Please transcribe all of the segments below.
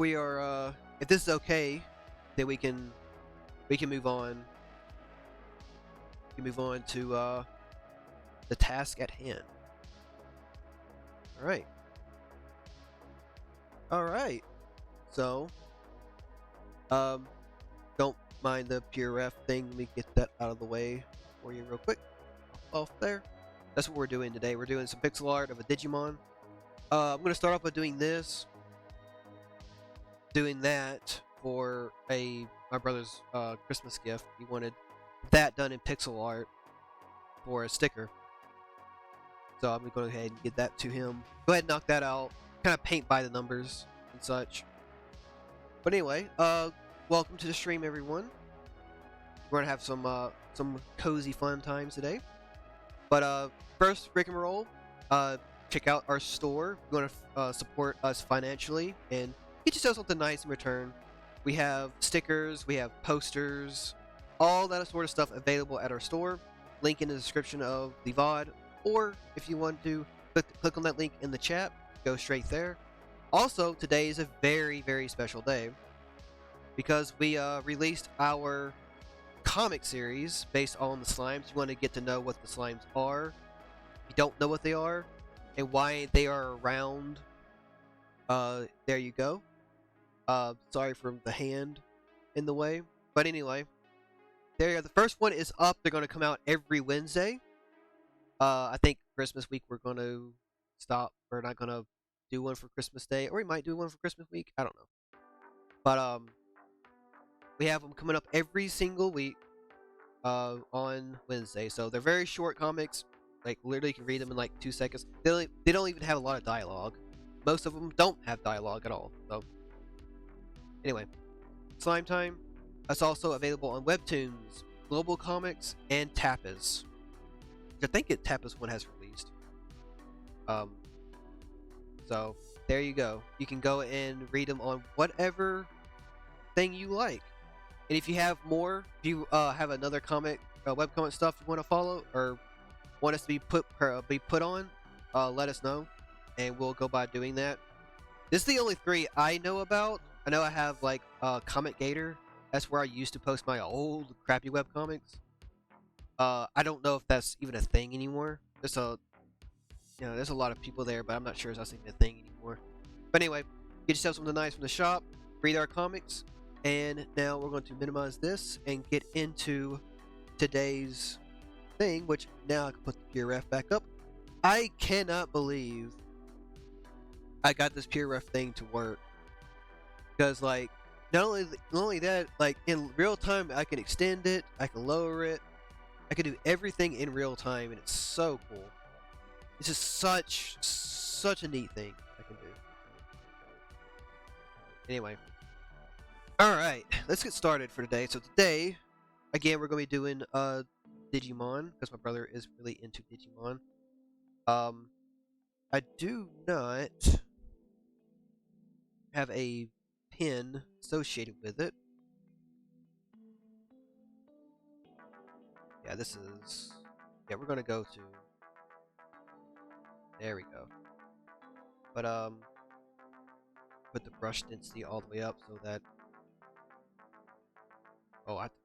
we are if this is okay, then we can move on. We can move on to the task at hand. All right. All right. So, um, don't mind the pure ref thing. Let me get that out of the way for you real quick. Off there. That's what we're doing today. We're doing some pixel art of a Digimon. I'm gonna start off by doing this, doing that for my brother's Christmas gift. He wanted that done in pixel art for a sticker. So I'm gonna go ahead and get that to him. Go ahead and knock that out. Kind of paint by the numbers and such. But anyway, welcome to the stream, everyone. We're gonna have some cozy fun times today. But first, rigmarole. Check out our store. If you want to support us financially and get yourself something nice in return. We have stickers, we have posters, all that sort of stuff available at our store. Link in the description of the VOD, or if you want to click on that link in the chat, go straight there. Also, today is a very, very special day because we released our comic series based on the slimes. You want to get to know what the slimes are. If you don't know what they are and why they are around, there you go. Sorry for the hand in the way, but anyway, there you go. The first one is up. They're going to come out every Wednesday. I think Christmas week we're going to stop. We're not going to do one for Christmas Day, or we might do one for Christmas week. I don't know, but we have them coming up every single week on Wednesday. So they're very short comics. Like literally, you can read them in like 2 seconds. They don't even have a lot of dialogue. Most of them don't have dialogue at all. So anyway, Slime Time. That's also available on Webtoons, Global Comics, and Tapas. I think Tapas one has released. So there you go. You can go and read them on whatever thing you like. And if you have more, if you have another comic, webcomic stuff you want to follow or want us to be put on, let us know, and we'll go by doing that. This is the only 3 I know about. I know I have like Comic Gator. That's where I used to post my old crappy webcomics. I don't know if that's even a thing anymore. There's a lot of people there, but I'm not sure if that's even a thing anymore. But anyway, get yourself something nice from the shop, read our comics, and now we're going to minimize this and get into today's thing, which now I can put the PureRef back up. I cannot believe I got this PureRef thing to work. Because, like, not only that, like, in real time, I can extend it, I can lower it, I can do everything in real time, and it's so cool. It's just such a neat thing I can do. Anyway. Alright, let's get started for today. So today, again, we're going to be doing Digimon, because my brother is really into Digimon. I do not have a pin associated with it. Yeah, we're going to go to... There we go. But, put the brush density all the way up so that... Oh, I have to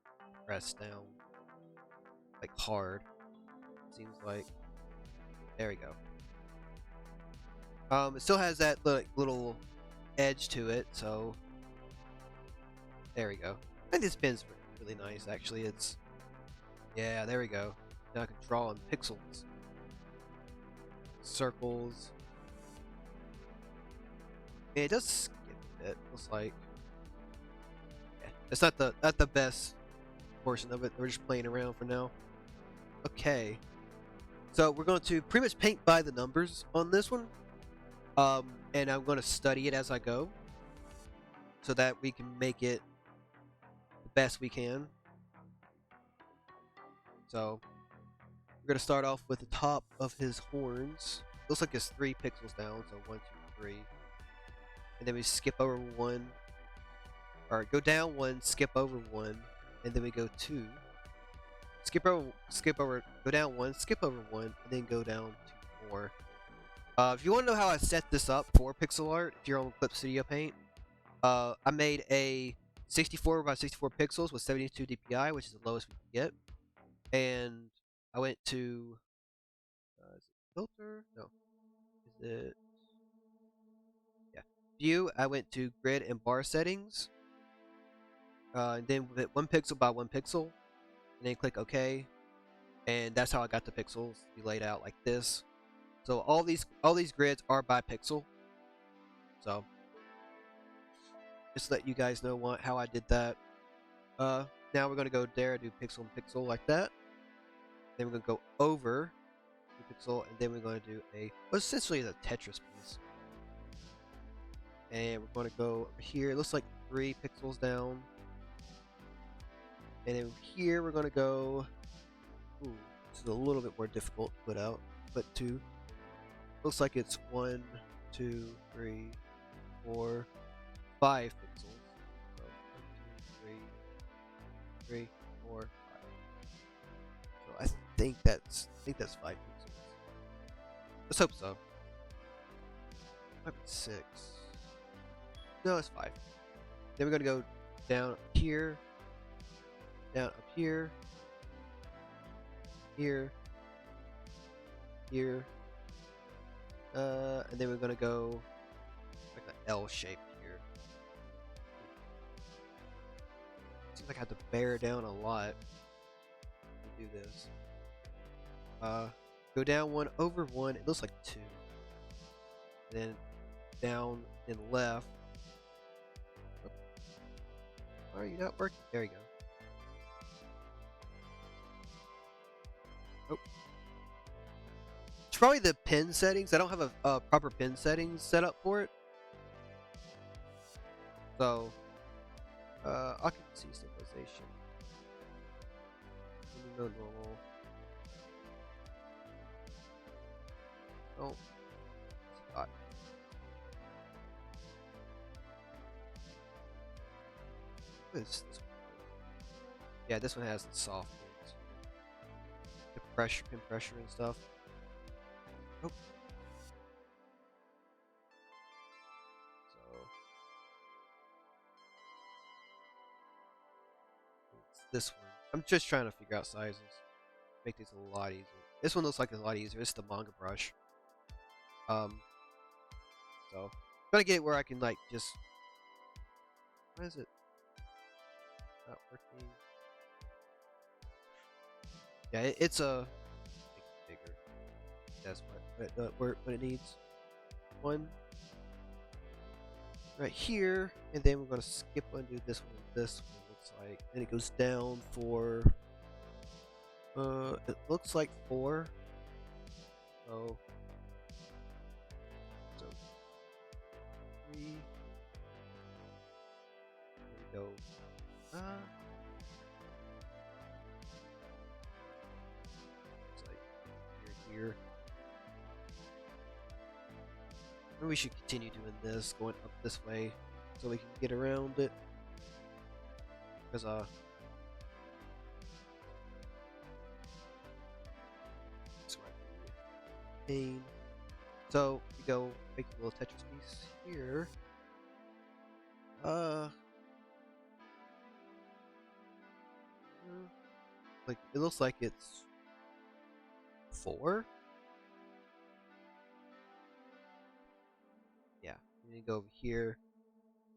press down. Like, hard. Seems like... There we go. It still has that little edge to it, so... There we go. And this pin's really nice, actually. It's... Yeah, there we go. Now I can draw in pixels. Circles. Yeah, it does skip a bit. Looks like... Yeah, it's not the best portion of it. We're just playing around for now. Okay. So we're going to pretty much paint by the numbers on this one. And I'm going to study it as I go. So that we can make it the best we can. So we're going to start off with the top of his horns. Looks like it's 3 pixels down. So 1, 2, 3. And then we skip over 1. Or go down 1, skip over 1. And then we go 2. Skip over, go down 1, skip over 1, and then go down 2 more. If you want to know how I set this up for pixel art, if you're on Clip Studio Paint, I made a 64 by 64 pixels with 72 DPI, which is the lowest we can get. And I went to is it filter? No. Is it? Yeah. View. I went to grid and bar settings. And then with 1 pixel by 1 pixel, and then click OK. And that's how I got the pixels be laid out like this. So all these grids are by pixel. So just to let you guys know how I did that. Now we're gonna go there and do pixel and pixel like that. Then we're gonna go over the pixel, and then we're gonna do essentially a Tetris piece. And we're gonna go over here. It looks like 3 pixels down. And then here we're gonna go. Ooh, this is a little bit more difficult to put out, but 2. Looks like it's 1, 2, 3, 4, 5 pixels. So 1, 2, 3, 4, 5. So I think that's 5 pixels. Let's hope so. Might be 6. No, it's 5. Then we're gonna go down up here, down up here, here, here, and then we're gonna go like an L shape here. Seems like I have to bear down a lot to do this. Go down 1 over 1. It looks like 2. And then down and left. Why are you not working? There you go. Oh. It's probably the pin settings. I don't have a proper pin settings set up for it. So, occupancy stabilization. No normal. Oh. It's hot. What is this one? Yeah, this one has the soft ones. The pin pressure and stuff. Oh. So it's this one. I'm just trying to figure out sizes. Make these a lot easier. This one looks like it's a lot easier. It's the manga brush. So trying to get it where I can like just. Why is it not working? Yeah, it's a bigger. That's what it needs. One right here, and then we're gonna skip and do this one. This one looks like, and it goes down for. It looks like 4. So 3. There we go. It's like here. Maybe we should continue doing this, going up this way, so we can get around it. Because pain. So we go make a little Tetris piece here. Like it looks like it's 4. Yeah, we need to go over here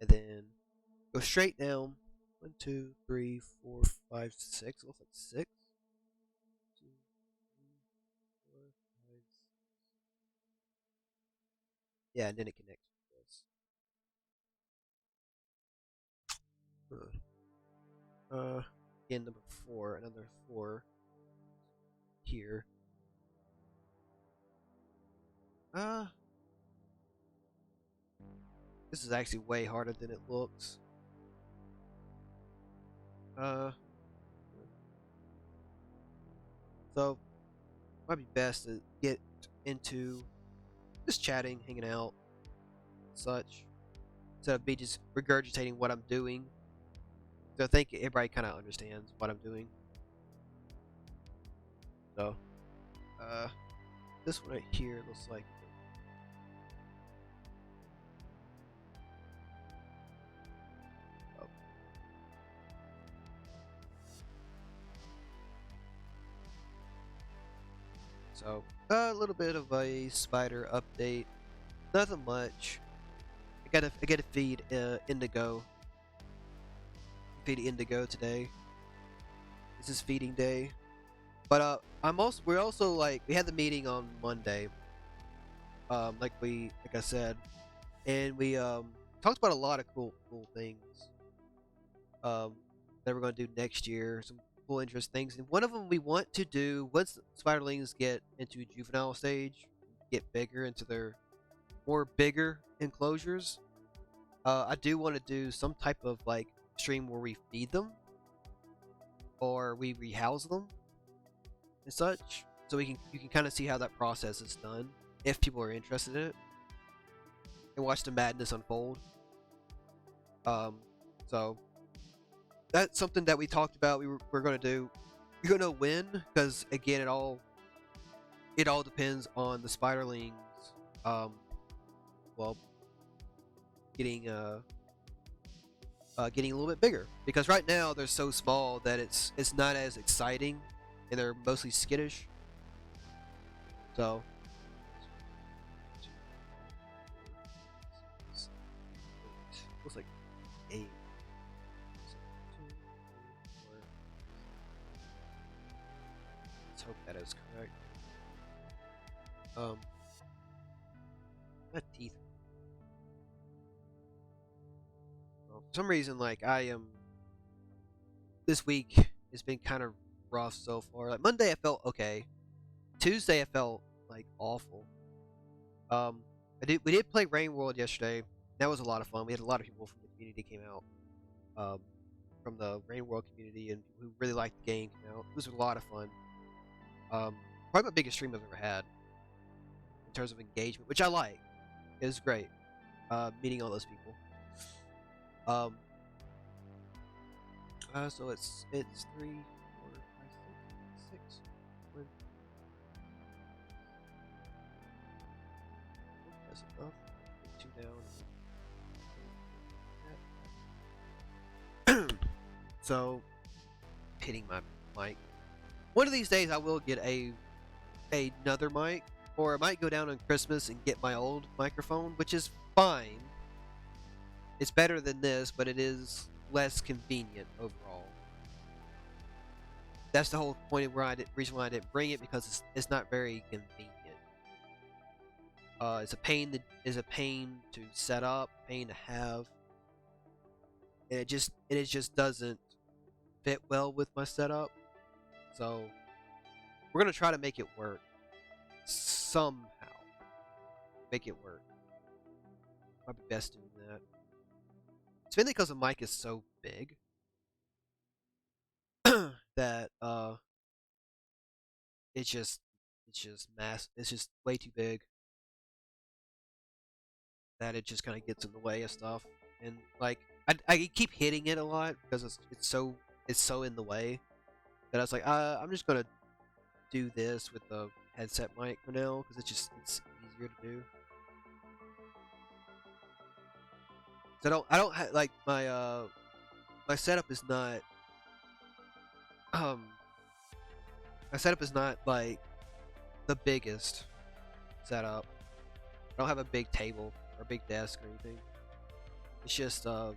and then go straight down. 1, 2, 3, 4, 5, 6. It looks like 6. 2, 3, 4, 5, 6. Yeah, and then it connects with this. Again, number 4, another 4 here. This is actually way harder than it looks. So might be best to get into just chatting, hanging out, such, instead of me just regurgitating what I'm doing. So I think everybody kind of understands what I'm doing. So, this one right here looks like So a little bit of a spider update. Nothing much. I gotta feed Indigo. Feed Indigo today. This is feeding day. But we're also like we had the meeting on Monday. Like I said, and we talked about a lot of cool things. That we're gonna do next year. Some cool interest things, and one of them we want to do once spiderlings get into juvenile stage, get bigger into their more bigger enclosures. I do want to do some type of like stream where we feed them or we rehouse them and such, so you can kind of see how that process is done if people are interested in it and watch the madness unfold. So that's something that we talked about. We're gonna do. We don't know when, because again, it all depends on the spiderlings. Well, getting getting a little bit bigger, because right now they're so small that it's not as exciting, and they're mostly skittish. So looks like 8. Let's hope that is correct. Not teeth. Well, for some reason, like this week has been kind of rough so far. Like Monday, I felt okay. Tuesday, I felt like awful. We did play Rain World yesterday. That was a lot of fun. We had a lot of people from the community came out. From the Rain World community and who really liked the game came out. It was a lot of fun. Probably my biggest stream I've ever had in terms of engagement, which I like. It was great. Meeting all those people. So it's 3, 4, 5, 6, 1. That's enough. 2 down. So, hitting my mic. One of these days, I will get another mic, or I might go down on Christmas and get my old microphone, which is fine. It's better than this, but it is less convenient overall. That's the whole point where reason why I didn't bring it, because it's not very convenient. It's a pain to set up, pain to have, and it just doesn't fit well with my setup. So we're gonna try to make it work somehow. Make it work. Might be best doing that. It's mainly because the mic is so big that it's just it's just way too big, that it just kind of gets in the way of stuff. And like I keep hitting it a lot because it's so in the way that I was like, I'm just gonna do this with the headset mic for now, because it's easier to do. So I don't like my setup is not like the biggest setup. I don't have a big table or a big desk or anything. It's just one.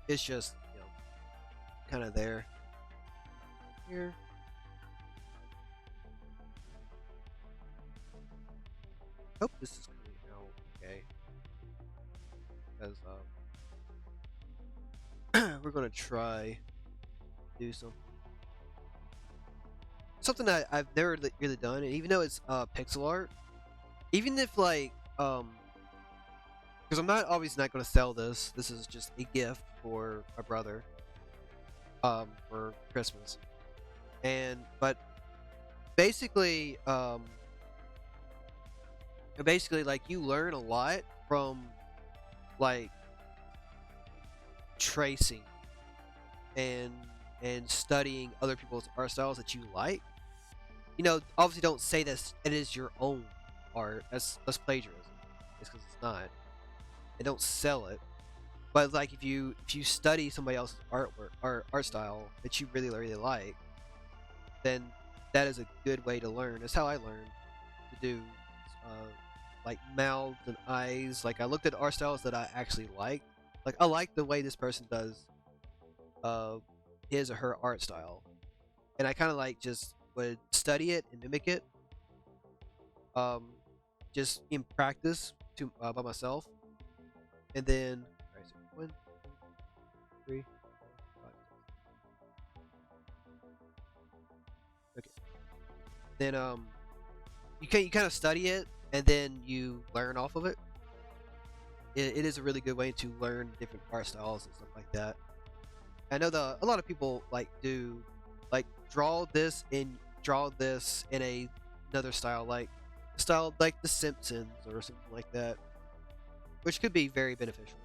It's just, kind of there. Here. Hope this is coming out okay. Because we're gonna try to do something that I've never really done, and even though it's pixel art, even if like because I'm obviously not gonna sell this. This is just a gift for my brother for Christmas, but basically like you learn a lot from like tracing and studying other people's art styles that you like. Obviously don't say this it is your own art. That's plagiarism. It's because it's not. And don't sell it. But like if you study somebody else's artwork or art style that you really like, then that is a good way to learn. That's how I learned to do like mouths and eyes. Like I looked at art styles that I actually liked. Like I like the way this person does uh, his or her art style, and I kind of like just would study it and mimic it, um, just in practice to by myself, and then all right, so 1, 2, 3, 4, 5, 6. Okay, then you kind of study it and then you learn off of it. It is a really good way to learn different art styles and stuff like that. I know a lot of people like do like draw this in another style like The Simpsons or something like that, which could be very beneficial.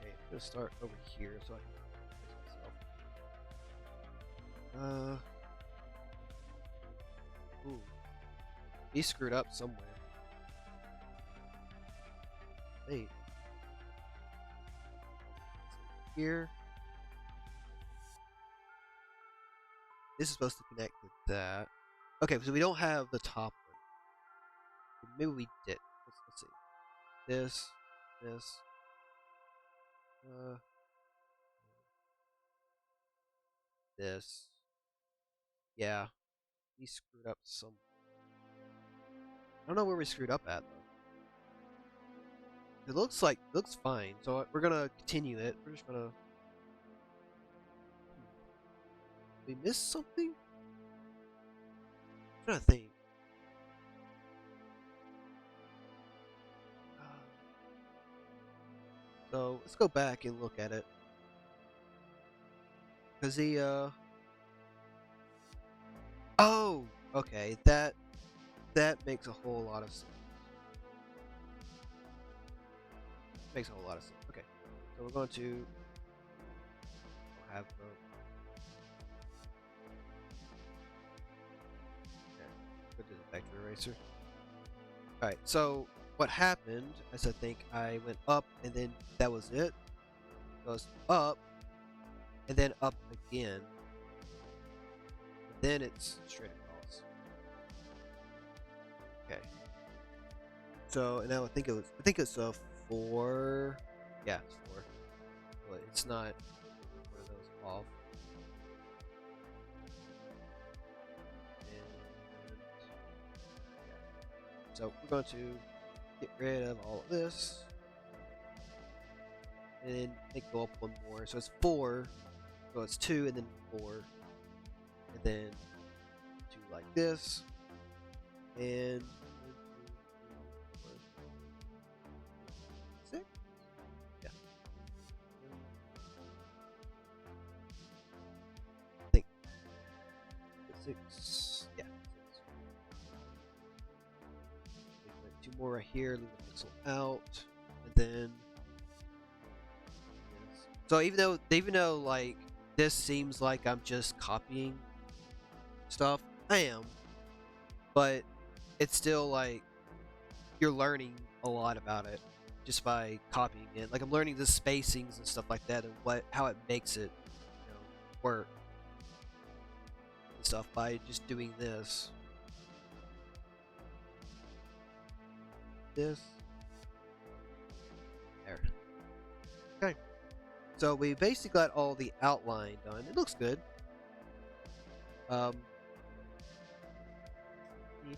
Okay, I'm gonna start over here so I can fix myself. Ooh, he screwed up somewhere. Wait, here. This is supposed to connect to that. Okay, so we don't have the top one. Maybe we did. Let's see. This, this, uh, this. Yeah, we screwed up some. I don't know where we screwed up at though. It looks fine. So we're gonna continue it. We're just gonna. We missed something. I'm trying to think. So let's go back and look at it. Cause the oh, okay, that makes a whole lot of sense. Makes a whole lot of sense. Okay, so we're going to have go to the vector eraser. All right, so what happened is I think I went up and then that was it. Goes up and then up again. And then it's straight across. Okay. So and now I think it's a 4. Yeah, it's 4. But it's not one of those off. And so we're going to get rid of all of this. And then it go up one more. So it's 4. So it's 2 and then 4. And then 2 like this. And 6? Yeah. I think 6. Yeah. 6. 2 more right here, leave the pixel out. And then so even though like this seems like I'm just copying stuff, I am, but it's still like you're learning a lot about it just by copying it. Like I'm learning the spacings and stuff like that and how it makes it, work and stuff by just doing this. There. Okay. So we basically got all the outline done. It looks good. Need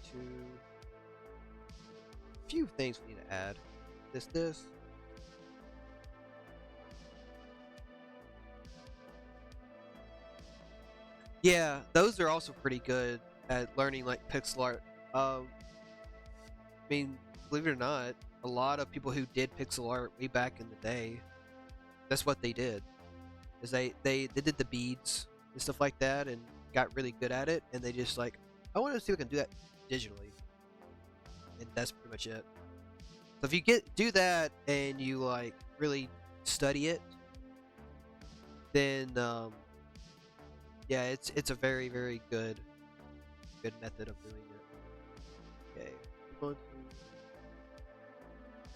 to few things we need to add. This. Yeah, those are also pretty good at learning like pixel art. I mean, believe it or not, a lot of people who did pixel art way back in the day, that's what they did. Is they did the beads and stuff like that and got really good at it, and they just like, I want to see if I can do that digitally, and that's pretty much it. So if you do that and you like really study it, then yeah, it's a very good method of doing it. Okay, I'm going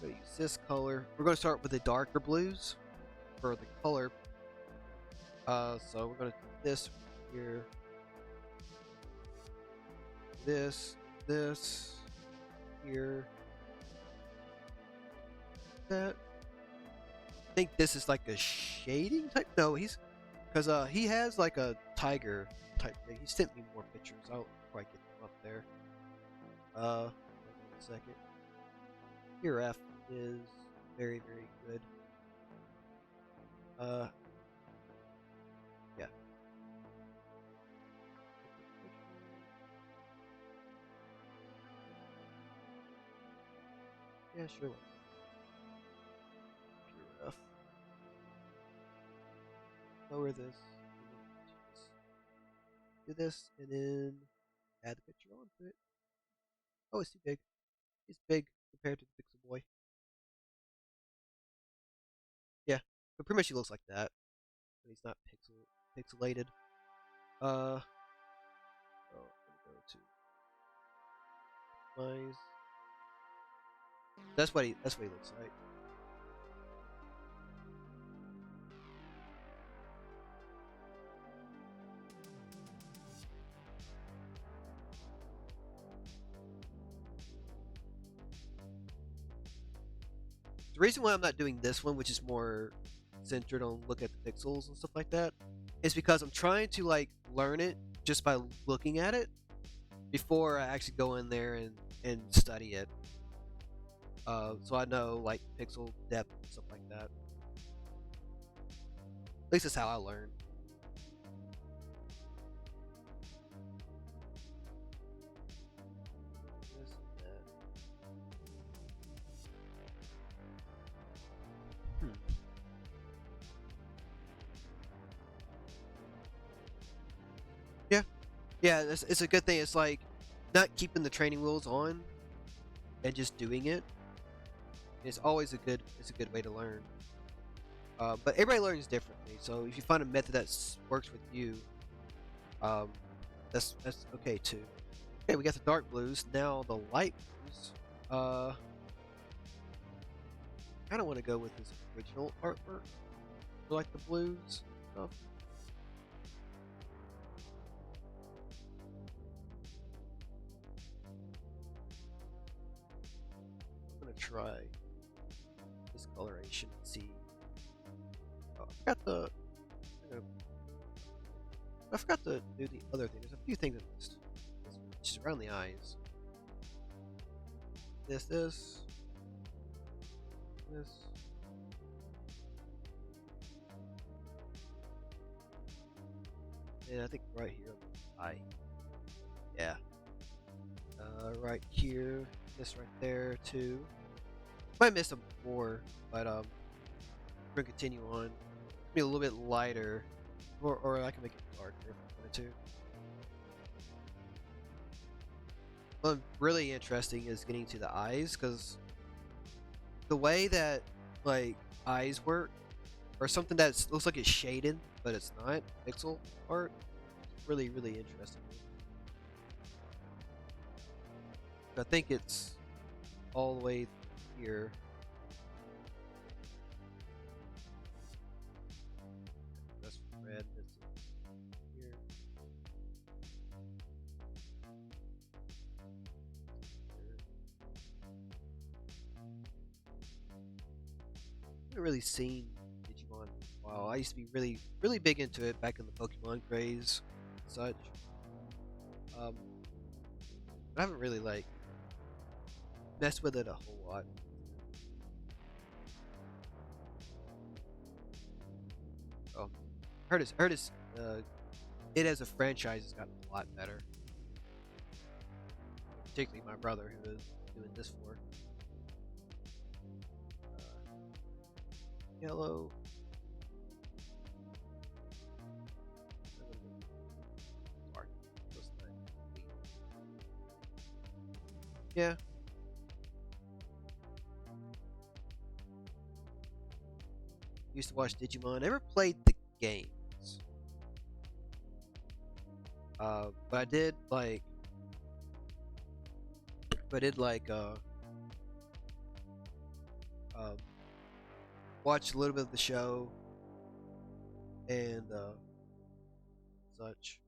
to I'm gonna use this color. We're gonna start with the darker blues for the color. So we're gonna do this here. This here. That. I think this is like a shading type. No, because he has like a tiger type thing. He sent me more pictures. I'll probably get them up there. Hold on a second. Your F is very good. Yeah. Yeah, sure. Pure F. Lower this. Do this and then add the picture onto it. Oh, it's too big. It's big compared to the Pixel Boy. Yeah, but pretty much he looks like that. But he's not pixelated. Oh, I'm gonna go to eyes. That's what he looks like. The reason why I'm not doing this one, which is more centered on look at the pixels and stuff like that, is because I'm trying to like learn it just by looking at it before I actually go in there and study it. So I know like pixel depth and stuff like that. At least that's how I learn. This and that. Yeah, yeah, it's a good thing. It's like not keeping the training wheels on and just doing it. It's always it's a good way to learn. But everybody learns differently. So if you find a method that works with you, um, that's okay too. Okay, we got the dark blues. Now the light blues. I kind of want to go with his original artwork for like the blues stuff. I'm gonna try this coloration and see. Oh, I forgot to do the other thing. There's a few things I missed. Which is around the eyes. This. And I think right here on the eye. Yeah. Right here. This right there too. Might miss some more, but we're gonna continue on. Be a little bit lighter, or I can make it darker if I wanted to. What really interesting is getting to the eyes, because the way that like eyes work, or something that looks like it's shaded but it's not pixel art, really interesting. I think it's all the way here. That's red. That's here. I haven't really seen Digimon in a while. I used to be really big into it back in the Pokemon craze and such. Um, I haven't really like messed with it a whole lot. Oh, heard it's it as a franchise has gotten a lot better. Particularly my brother who is doing this for. Yellow. Yeah. Used to watch Digimon. Never played the games. But I did like. But I did like um, watch a little bit of the show and such.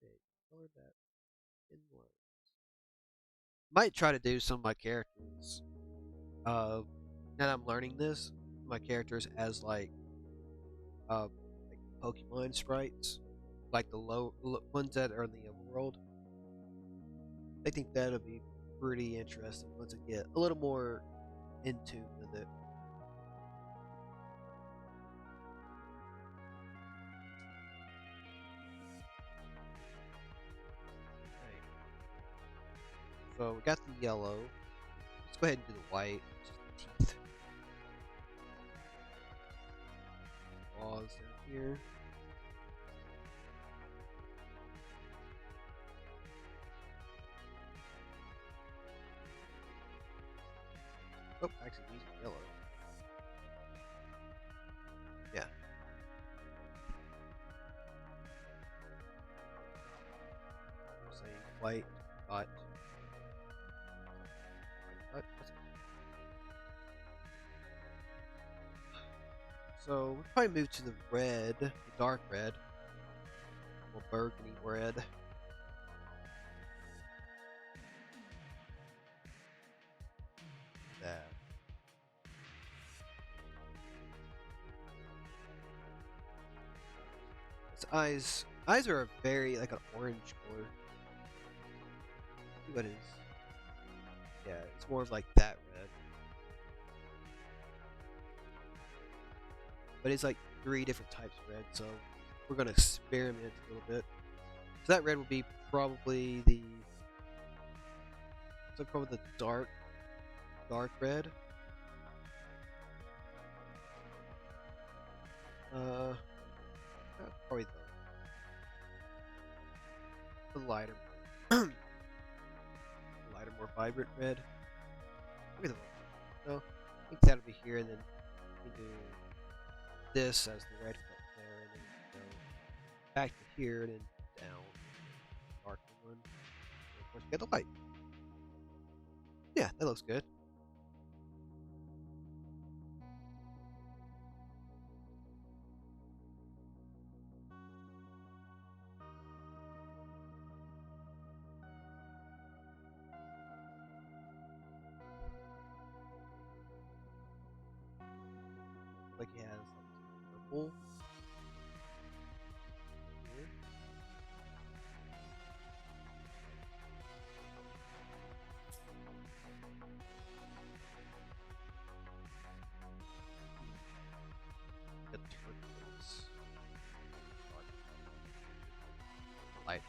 Okay, color that inline. Might try to do some of my characters. Uh, now that I'm learning this, my characters as uh, like Pokemon sprites, like the ones that are in the overworld. I think that'll be pretty interesting once I get a little more in tune with it. Right. So we got the yellow. Let's go ahead and do the white, which is the teeth. Claws down here. Oh, actually, using yellow. Yeah. Say white dot. So we'll probably move to the red, the dark red, or burgundy red. That. Its eyes are a very like an orange color. What is? Yeah, it's more of like that red. But it's like 3 different types of red, so we're gonna experiment a little bit. So that red would be probably the dark red. Probably the lighter, lighter, more vibrant red. Maybe the no, I think that'll be here, and then we do this as the red color there, and then go back to here, and then down, darker one. And of course, get the light. Yeah, that looks good. Like he has like purple here. The turquoise. Light.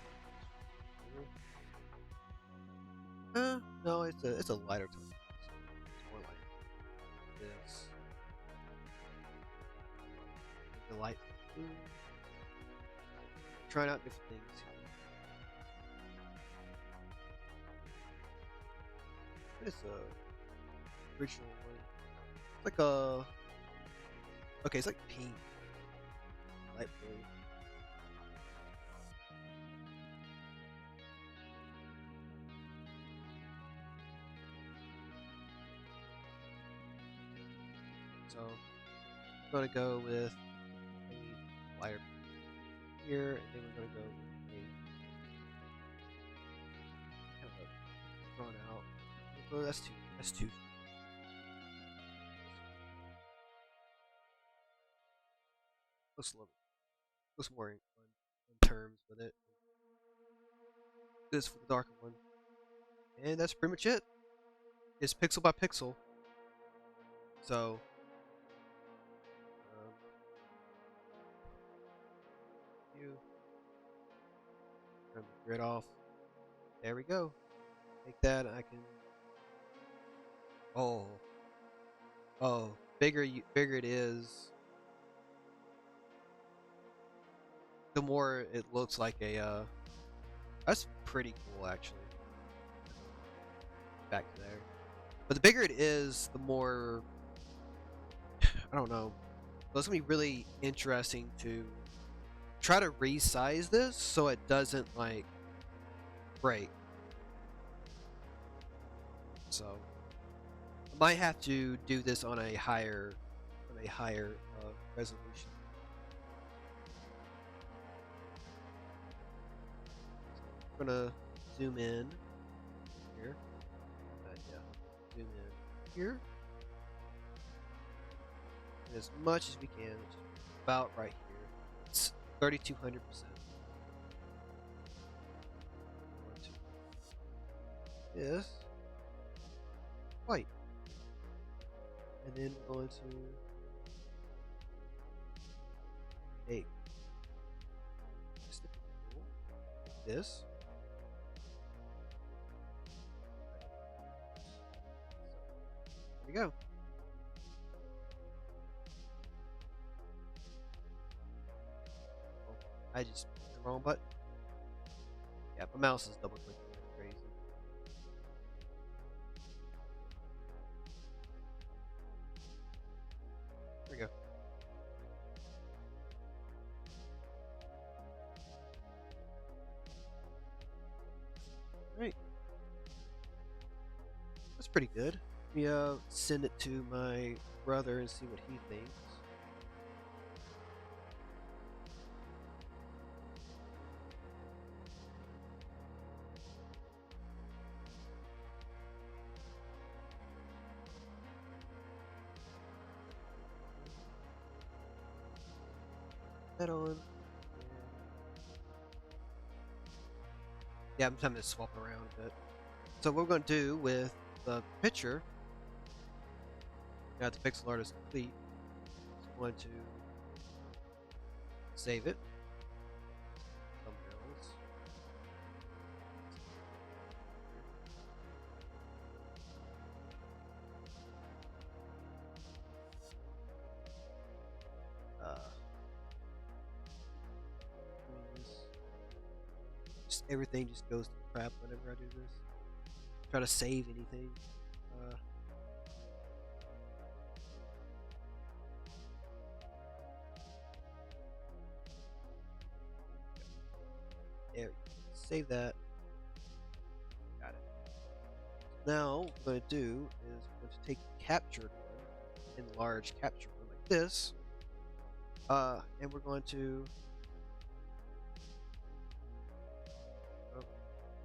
No, it's a lighter tone. It's more like this. The light blue. Trying out different things. What is the original one? It's like a. Okay, it's like pink. Light blue. So I'm gonna go with a lighter here, and then we're gonna go with a kind of a drawn out. Oh, that's two. That's two. Looks more in terms with it. This for the darker one, and that's pretty much it. It's pixel by pixel. So um, you turn the grid off. There we go. Take that. I can. Oh, oh, bigger it is, the more it looks like a. That's pretty cool, actually. Back to there, but the bigger it is, the more. I don't know. So it's gonna be really interesting to try to resize this so it doesn't like break. So I might have to do this on a higher resolution. So I'm gonna zoom in here. Yeah, zoom in here. And as much as we can, which is about right here. It's 3200%. This white. And then we're going to make this. There we go. Oh, I just hit the wrong button. Yeah, my mouse is double clicking like crazy. There we go. Alright. That's pretty good. Let me send it to my brother and see what he thinks. That on. Yeah, I'm trying to swap around a bit. So what we're going to do with the picture, now the pixel art is complete, I'm going to save it. Thumbnails. Just everything just goes to crap whenever I do this. Try to save anything. There we go. Save that. Got it. Now, what we're going to do is we're going to take the captured one, enlarge captured one like this, and we're going to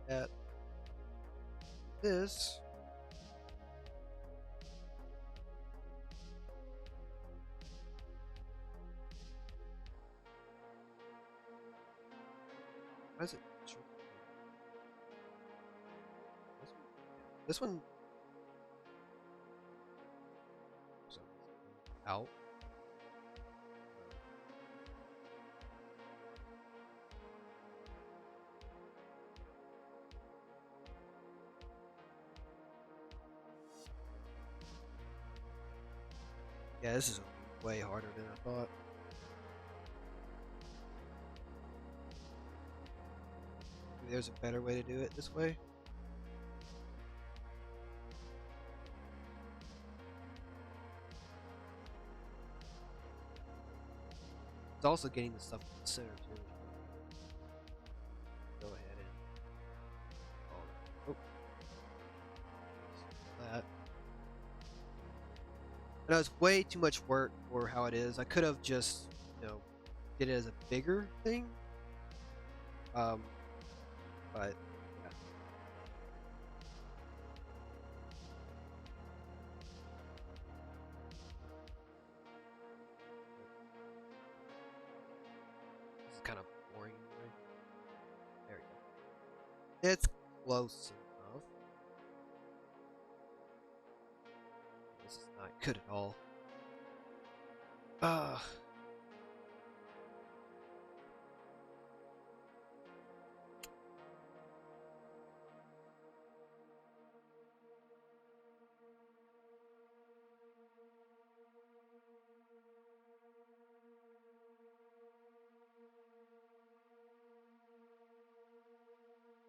at this. Why is it? This one. Out. Yeah, this is way harder than I thought. Maybe there's a better way to do it this way. It's also getting the stuff in the center too. Go ahead and that. I know it's way too much work for how it is. I could have just, did it as a bigger thing. But yeah. It's kind of boring anyway. There we go. It's close enough. This is not good at all.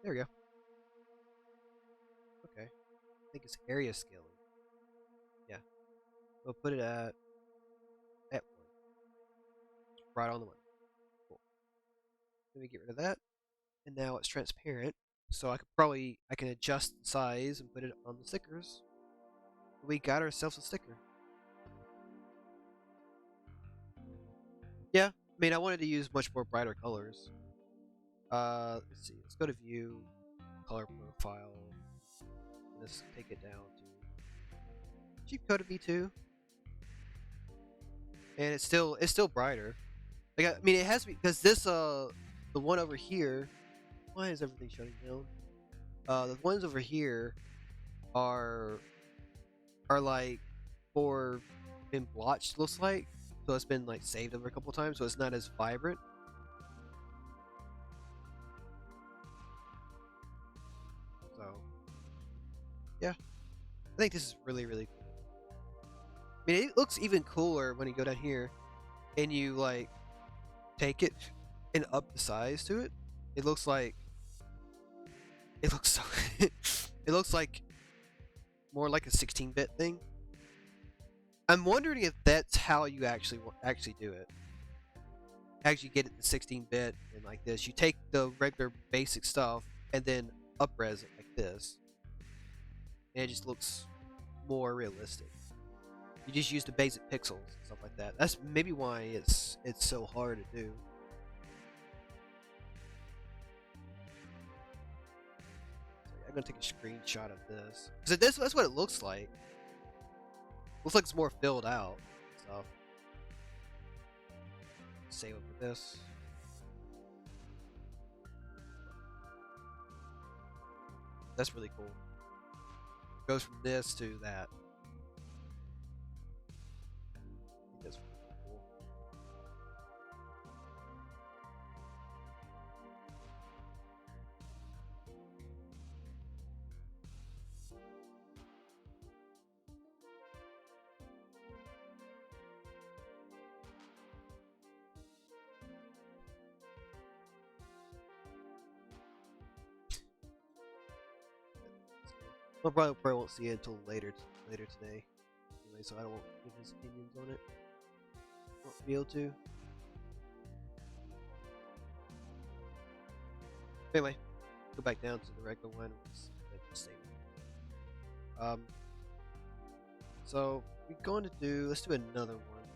There we go. Okay. I think it's area scaling. Yeah. We'll put it at 1. Right on the one. Cool. Let me get rid of that. And now it's transparent. so I can adjust the size and put it on the stickers. We got ourselves a sticker. Yeah, I mean I wanted to use much more brighter colors. Let's see. Let's go to view, color profile. Let's take it down to cheap code of V2, and it's still brighter. Like I mean, it has to be because this the one over here. Why is everything shutting down? The ones over here are like for been blotched. Looks like so it's been like saved over a couple times, so it's not as vibrant. So yeah, I think this is really cool. I mean, it looks even cooler when you go down here and you like take it and up the size to it. It looks like it looks so it looks like more like a 16-bit thing. I'm wondering if that's how you actually do it. Actually get it to 16-bit and like this. You take the regular basic stuff and then upres it like this, and it just looks more realistic. You just use the basic pixels and stuff like that. That's maybe why it's so hard to do. So I'm gonna take a screenshot of this. So that's what it looks like. Looks like it's more filled out. So save it with this. That's really cool. Goes from this to that. I think that's really cool. My brother probably won't see it until later today. Anyway, so I don't give his opinions on it. Won't be able to. Anyway, go back down to the regular one. Um, so we're going to do. Let's do another one.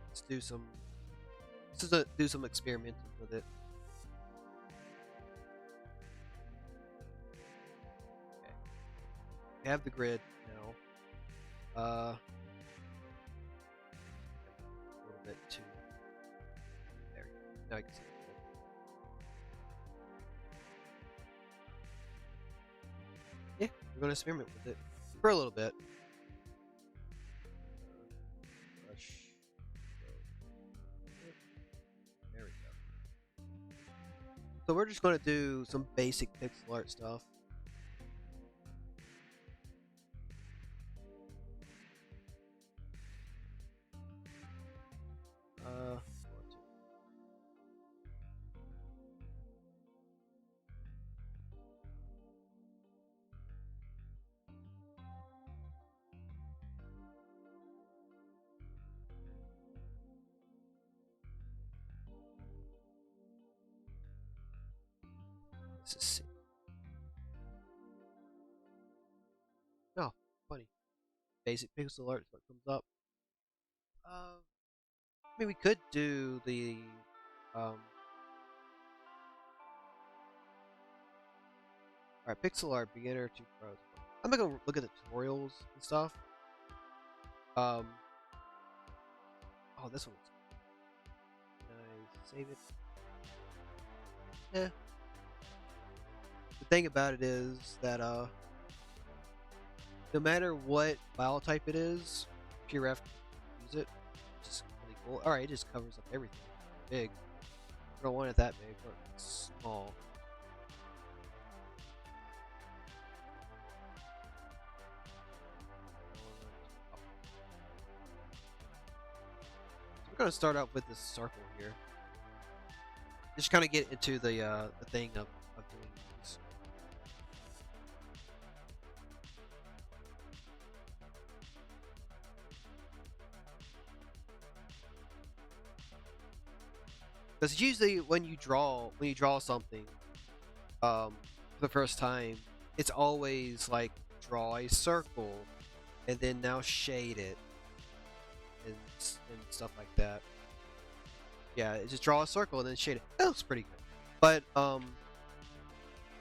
Let's do some. Do some experimenting with it. Okay. We have the grid now. A little bit too. There. Now I can see it. Yeah, we're going to experiment with it for a little bit. Brush. There we go. So we're just going to do some basic pixel art stuff. Let's see. Oh, funny. Basic pixel art is what comes up. I mean, we could do the alright, pixel art beginner to pro. I'm gonna go look at the tutorials and stuff. Oh, this one's. Can I save it? Yeah. The thing about it is that no matter what file type it is, PureRef can use it, which is really cool. Alright, it just covers up everything. Big. I don't want it that big, or small. So we're gonna start out with this circle here. Just kind of get into the thing of doing these. Because usually when you draw something, for the first time, it's always like draw a circle, and then now shade it, and stuff like that. Yeah, just draw a circle and then shade it. That looks pretty good. But I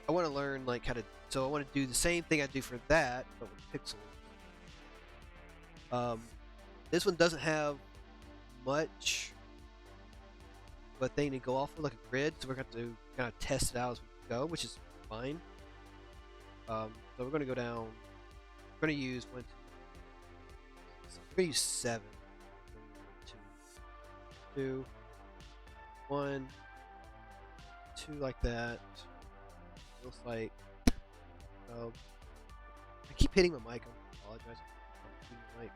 want to learn like how to. So I want to do the same thing I do for that, but with pixels. This one doesn't have much of a thing to go off of, like a grid, so we're going to kind of test it out as we go, which is fine. So we're going to go down. We're going to use one, two. We're going to use 7. 2, 1, 2 like that. Looks like. I keep hitting my mic. I apologize. Like,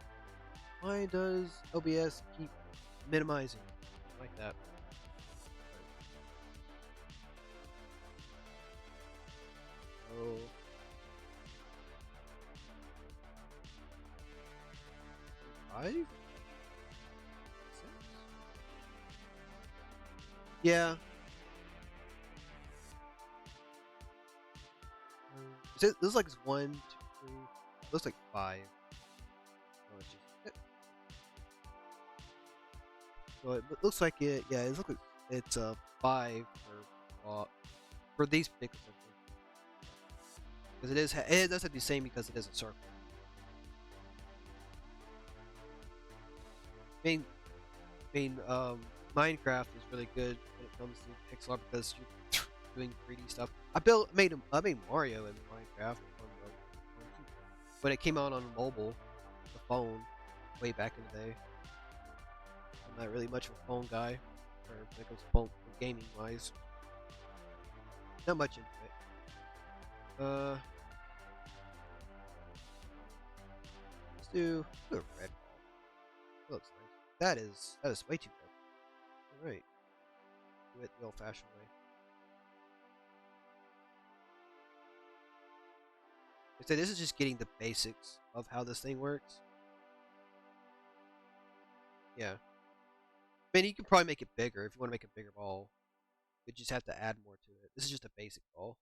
why does OBS keep minimizing like that? Oh. 5? 6? Yeah. This looks like it's 1, 2, 3. Looks like 5. So it looks like it. Yeah, it looks like it's 5 for these particular because it does have to be the same because it is a circle. I mean, Minecraft is really good when it comes to pixel art because you're doing 3D stuff. I made Mario in Minecraft when it came out on mobile, the phone, way back in the day. I'm not really much of a phone guy, or when it comes to phone gaming wise. Not much into it. Let's do a red ball. That looks nice. That is way too red. Alright. Do it the old fashioned way. So this is just getting the basics of how this thing works. Yeah. I mean, you can probably make it bigger if you want to make a bigger ball. You just have to add more to it. This is just a basic ball.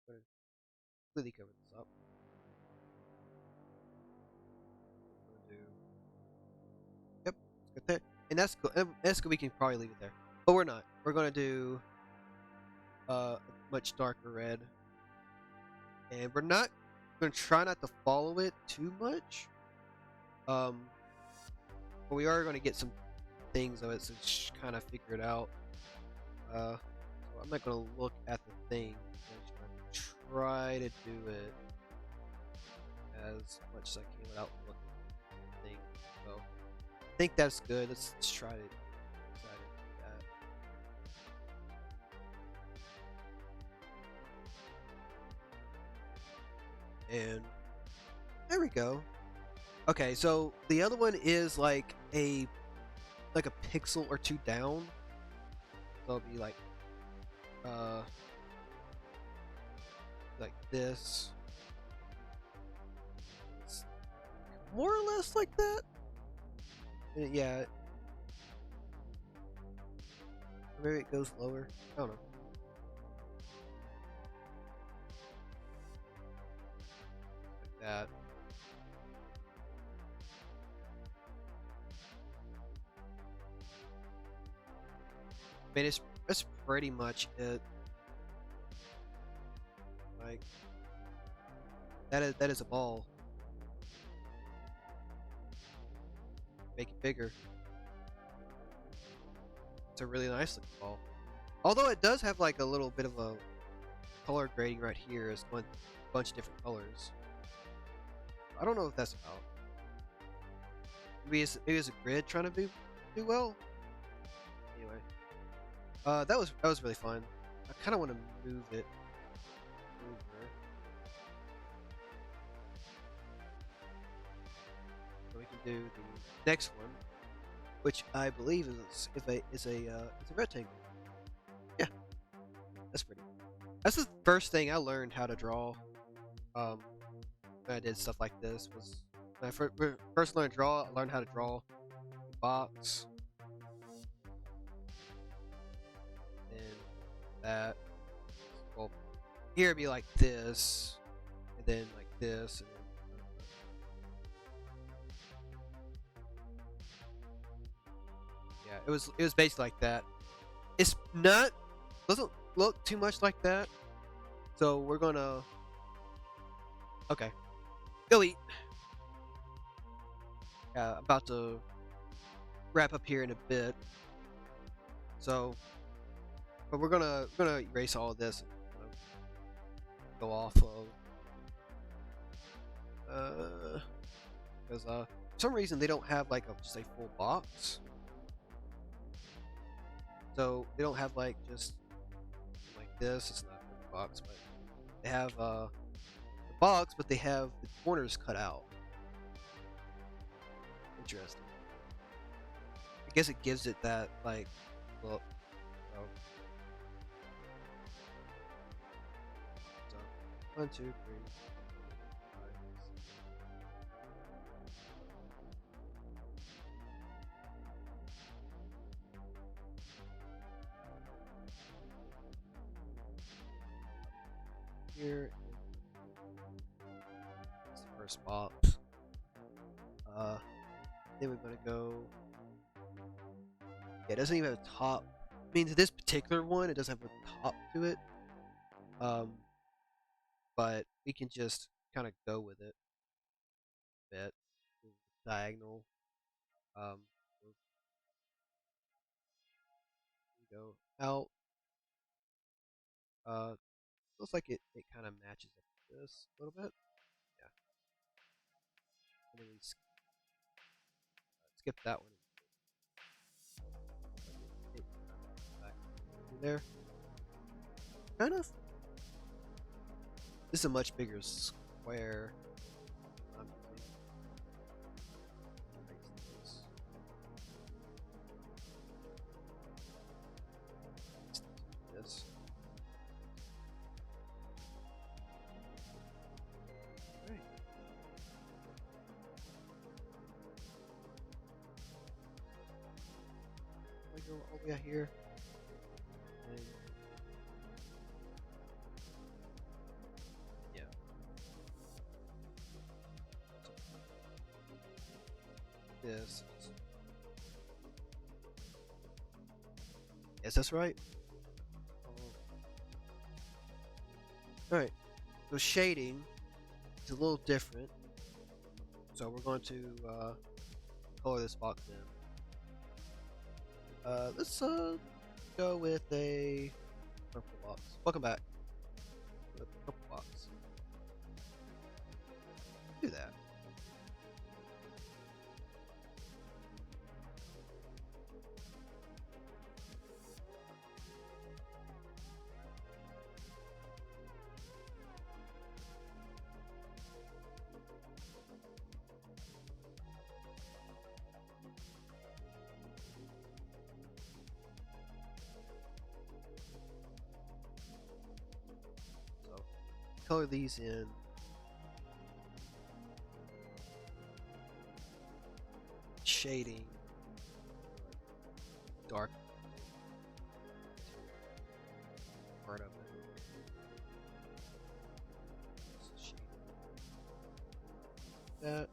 I'm gonna completely cover this up. I'm gonna do. Yep, got that. And that's cool. That's good. We can probably leave it there, but we're not. We're gonna do a much darker red, and we're not gonna try not to follow it too much. But we are gonna get some things of it to kind of figure it out. So I'm not gonna look at the thing. I'm just gonna try to do it as much as I can without looking at the thing. So I think that's good. Let's try to do that. And there we go. Okay, so the other one is like a pixel or 2 down. So it'll be like this. It's more or less like that. Yeah. Maybe it goes lower. I don't know. Like that. I mean, it's pretty much it. Like that is a ball. Make it bigger. It's a really nice looking ball. Although it does have like a little bit of a color grading right here. It's a bunch of different colors. I don't know what that's about. Maybe it's a grid trying to do well. Anyway, that was really fun. I kind of want to move it over. So we can do the next one, which I believe is a rectangle. Yeah, that's pretty. That's the first thing I learned how to draw. Um, when I did stuff like this was when I first learned to draw. I learned how to draw a box and that. Well, here it'd be like this, and then like this, and then yeah, it was basically like that. It's not doesn't look too much like that, so we're gonna okay go eat. Yeah, about to wrap up here in a bit. So, but we're gonna erase all of this and go off of because for some reason they don't have like just a full box. So they don't have like just like this. It's not a full box, but they have the box, but they have the corners cut out. Interesting. I guess it gives it that like look. So, so 1, 2, 3, 4, 5, 6. Here is the first box. Then we're gonna go. Yeah, it doesn't even have a top. I mean, to this particular one, it doesn't have a top to it. But we can just kind of go with it a bit. Diagonal. Um, we go out. Looks like it kind of matches up with this a little bit. Yeah. And then we skip that one. Back there. Kind of. This is a much bigger square. I'm using. This. Right. I go all the way out here. And yeah. This. Yes, that's right. Alright, so shading is a little different. So we're going to color this box in. Let's go with a purple box. Welcome back. Purple box. Do that. So color these in. Shading. Dark part of it. That.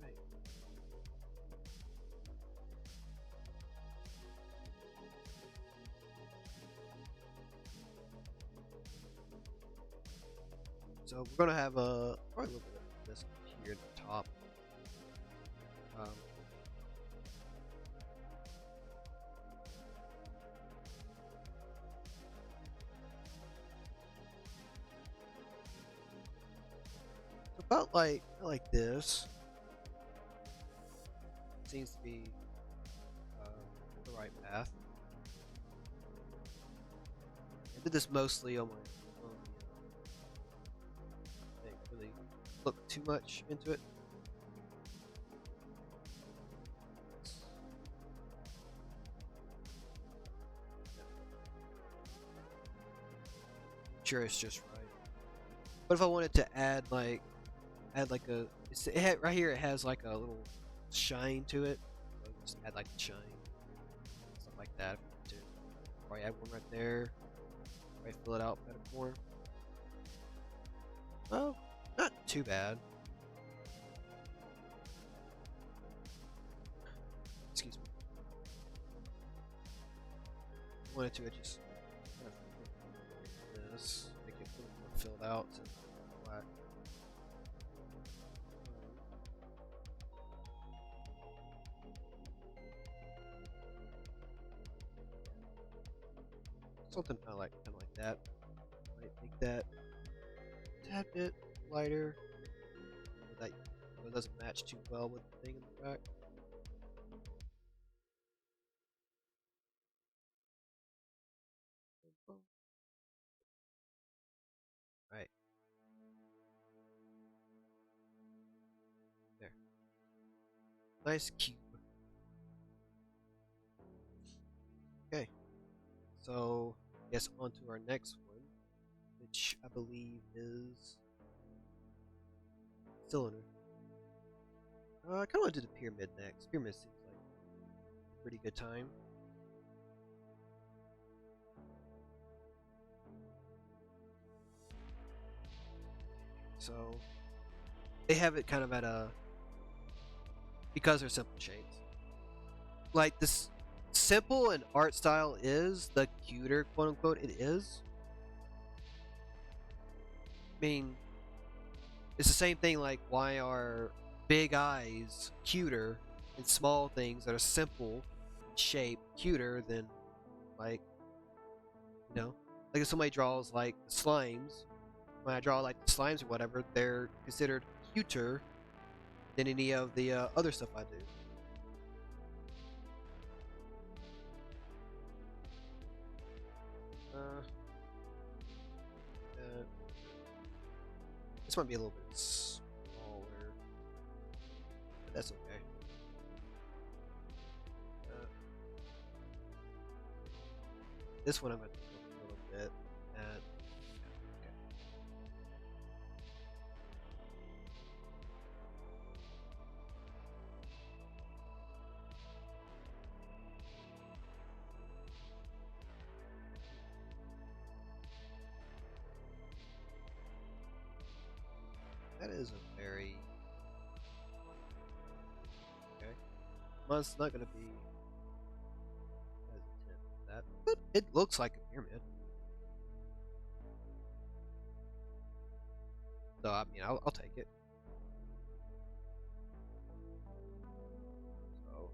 Right. So we're gonna have probably a little bit of this here at the top. About like this. Seems to be the right path. I did this mostly on my phone. I didn't really look too much into it. sure it's just right. What if I wanted to add like a right here it has like a little shine to it. So just add like the shine, stuff like that. To probably add one right there. Probably fill it out better more. Well, not too bad. Excuse me. I wanted to just kind of this, make it a little more filled out. So black. Something kind of like that. Might make that a tad bit lighter. So that it doesn't match too well with the thing in the back. Right there. Nice cube. Okay. So I guess on to our next one, which I believe is cylinder. I kind of want to do the pyramid next. Pyramid seems like a pretty good time. So they have it kind of at a because they're simple shapes. Like this simple and art style is the cuter, quote unquote. It is. I mean, it's the same thing. Like, why are big eyes cuter and small things that are simple in shape cuter than like like if somebody draws like slimes, when I draw like the slimes or whatever, they're considered cuter than any of the other stuff I do. Uh, uh, this might be a little bit smaller, but that's okay. Uh, this one I'm going to do a little bit. And, okay. That is a very okay. Mine's not going to be as intense as that, but it looks like a pyramid. So I mean, I'll take it. So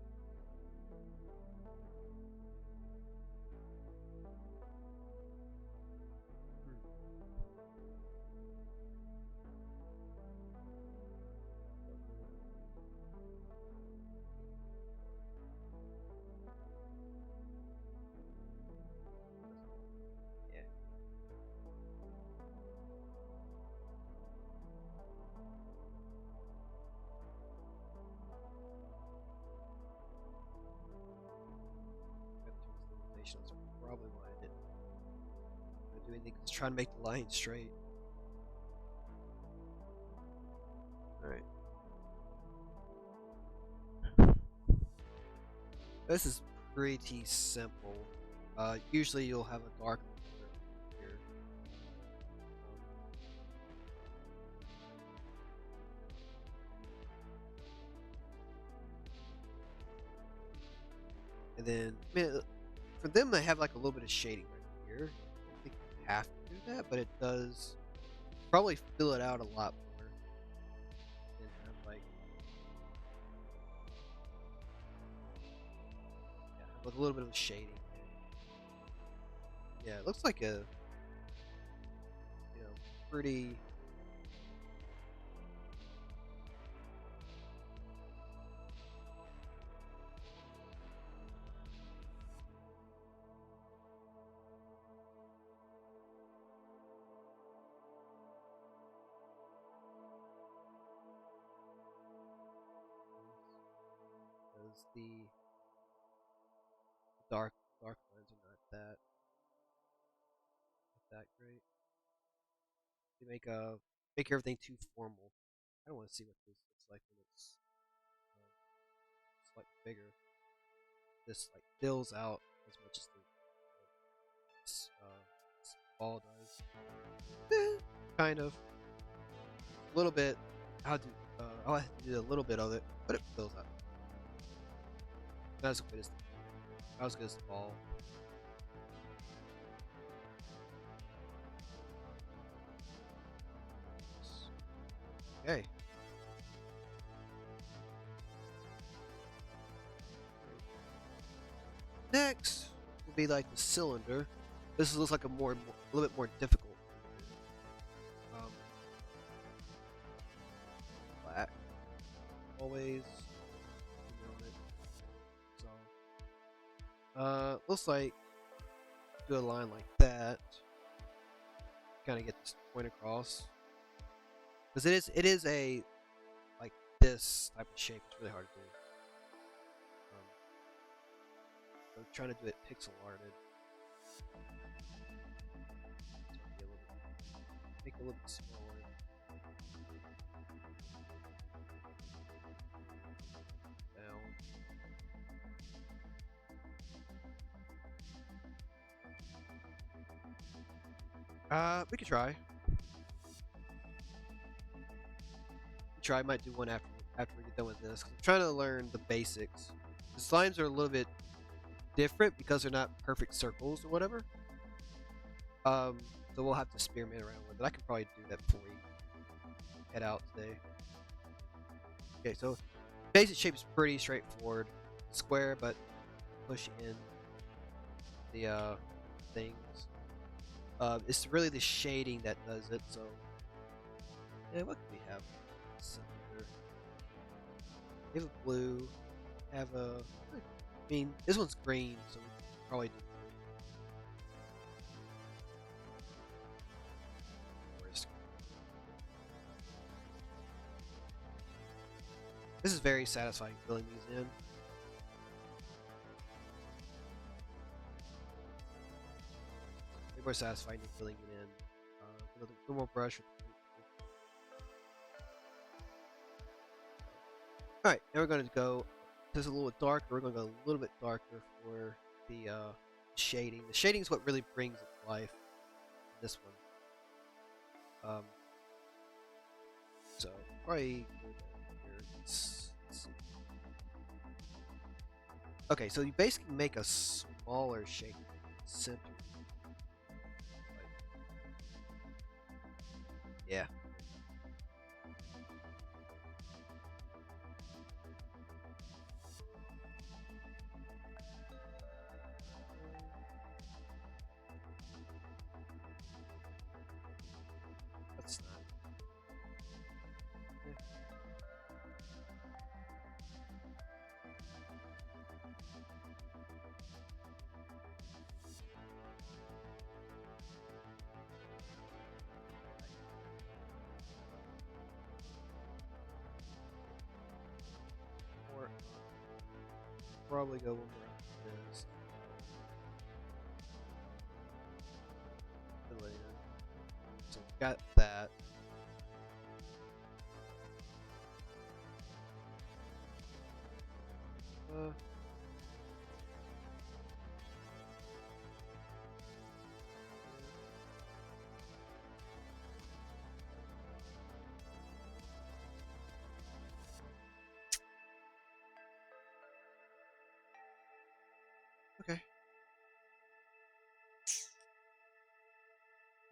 yeah, got two limitations. Probably why I didn't do anything. Cause trying to make the line straight. All right. This is pretty simple. Usually you'll have a dark color here. And then, I mean, for them, they have like a little bit of shading right here. I don't think you have to do that, but it does probably fill it out a lot more. And have like, yeah, have like a little bit of shading. Yeah, it looks like a, pretty. Because the dark lines are not that great. They make everything too formal. I don't want to see what this looks like when it's slightly bigger. This like fills out as much as this ball does. Kind of. A little bit. I'll have to do a little bit of it, but it fills out. Not as good as the ball. Okay. Next will be like the cylinder. This looks like a little bit more difficult. Um, Black always. So, looks like do a line like that. Kind of get this point across. Because it is a like this type of shape. It's really hard to do. So trying to do it pixel arted. Make it a little bit smaller. Down. We could try. Might do one after we get done with this. 'Cause I'm trying to learn the basics. The slimes are a little bit different because they're not perfect circles or whatever. So we'll have to experiment around with it. I can probably do that before we head out today. Okay, so basic shape is pretty straightforward. Square, but push in the things. It's really the shading that does it. So yeah, what can we have? Cylinder. We have a blue. Have a. I mean, this one's green, so we can probably do. This is very satisfying filling these in. Way more satisfying than filling it in. Another more brush. Alright, now we're going to go. This is a little bit darker. We're going to go a little bit darker for the shading. The shading is what really brings it to life in this one. So, probably go down here. Let's see. Okay, so you basically make a smaller shape center. Yeah. That's not. Yeah. Or probably go one more after this. So got that. Uh, okay.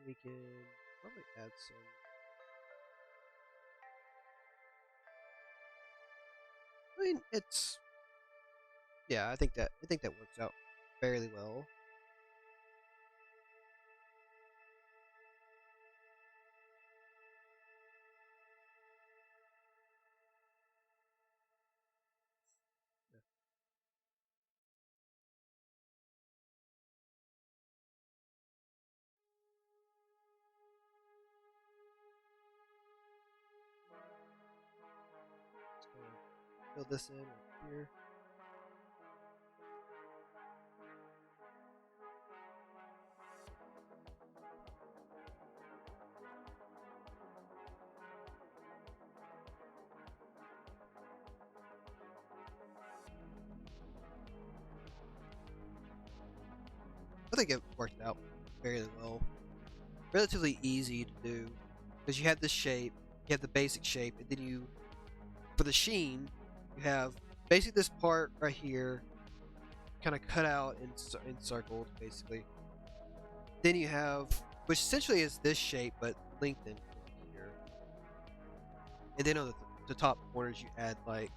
We can probably add some. I mean, it's yeah. I think that works out fairly well. Just gonna fill this in right here. I think it worked out fairly well. Relatively easy to do because you have this shape, you have the basic shape, and then you, for the sheen, you have basically this part right here, kind of cut out and encircled, basically. Then you have, which essentially is this shape but lengthened here, and then on the top corners you add like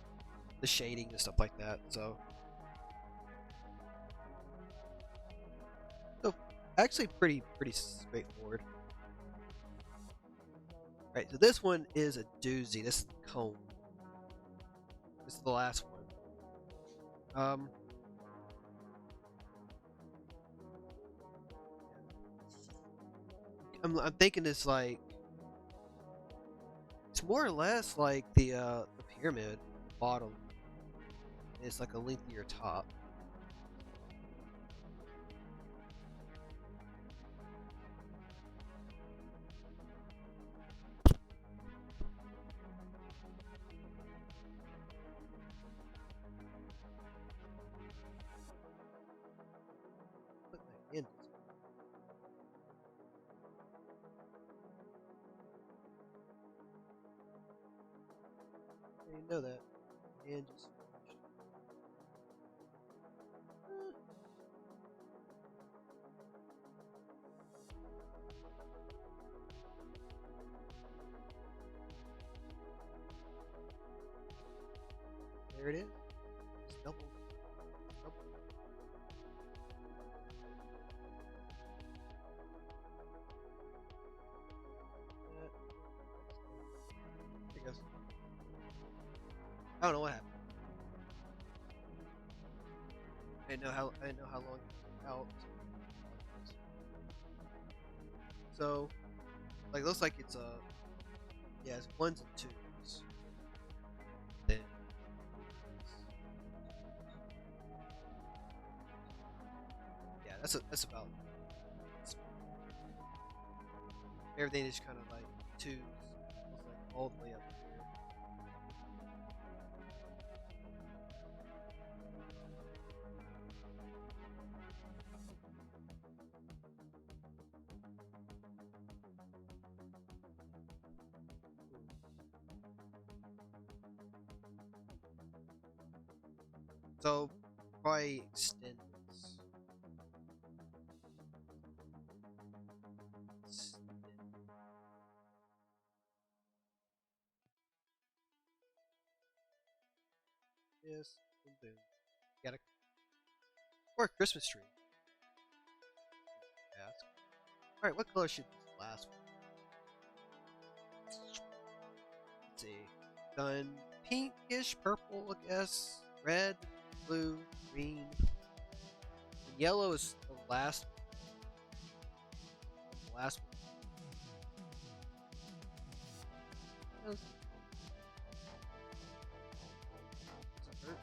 the shading and stuff like that. So actually pretty straightforward. Right, so this one is a doozy. This is the cone. This is the last one. I'm thinking it's like, it's more or less like the pyramid bottom. It's like a lengthier top. Put my hand. I didn't know that. And just there it is. It's double. There it goes. I don't know what happened. I didn't know how long it was out. So, like, looks like it's yeah, it's ones and twos. Then yeah, that's about everything is kind of like twos, almost like all the way up here. So probably extend this. This and boom. Got a or a Christmas tree. Ask. All right, what color should this last one? Let's see. Done pinkish purple, I guess. Red, blue, green. And yellow is the last one. The last one. Does it hurt?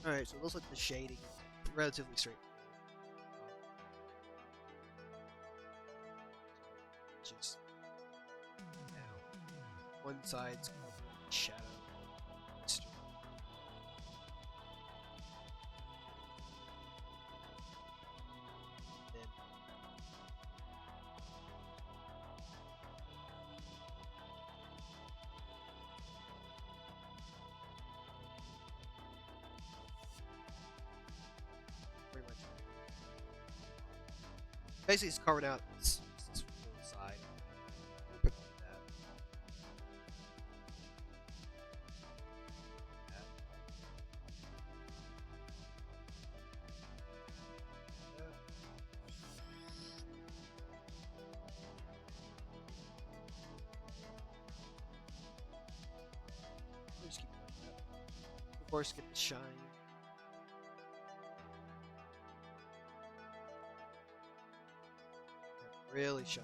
Alright, so it looks like the shading is relatively straight. Just one side's covered in shadow. Then pretty much basically it's carving out this one side. Put that. Just keep doing that. Of course, get the shine. Really shine.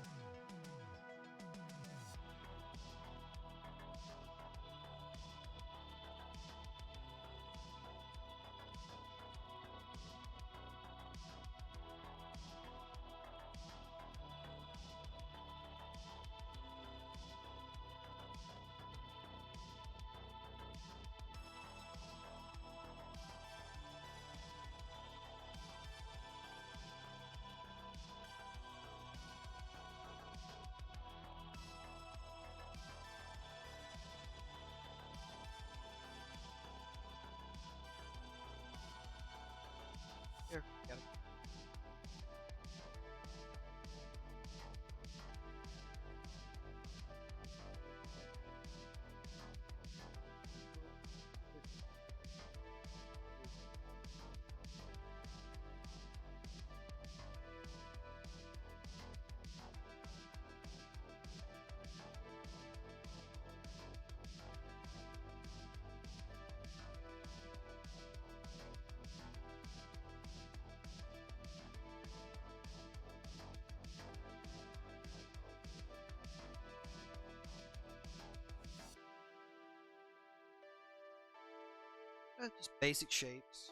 Just basic shapes.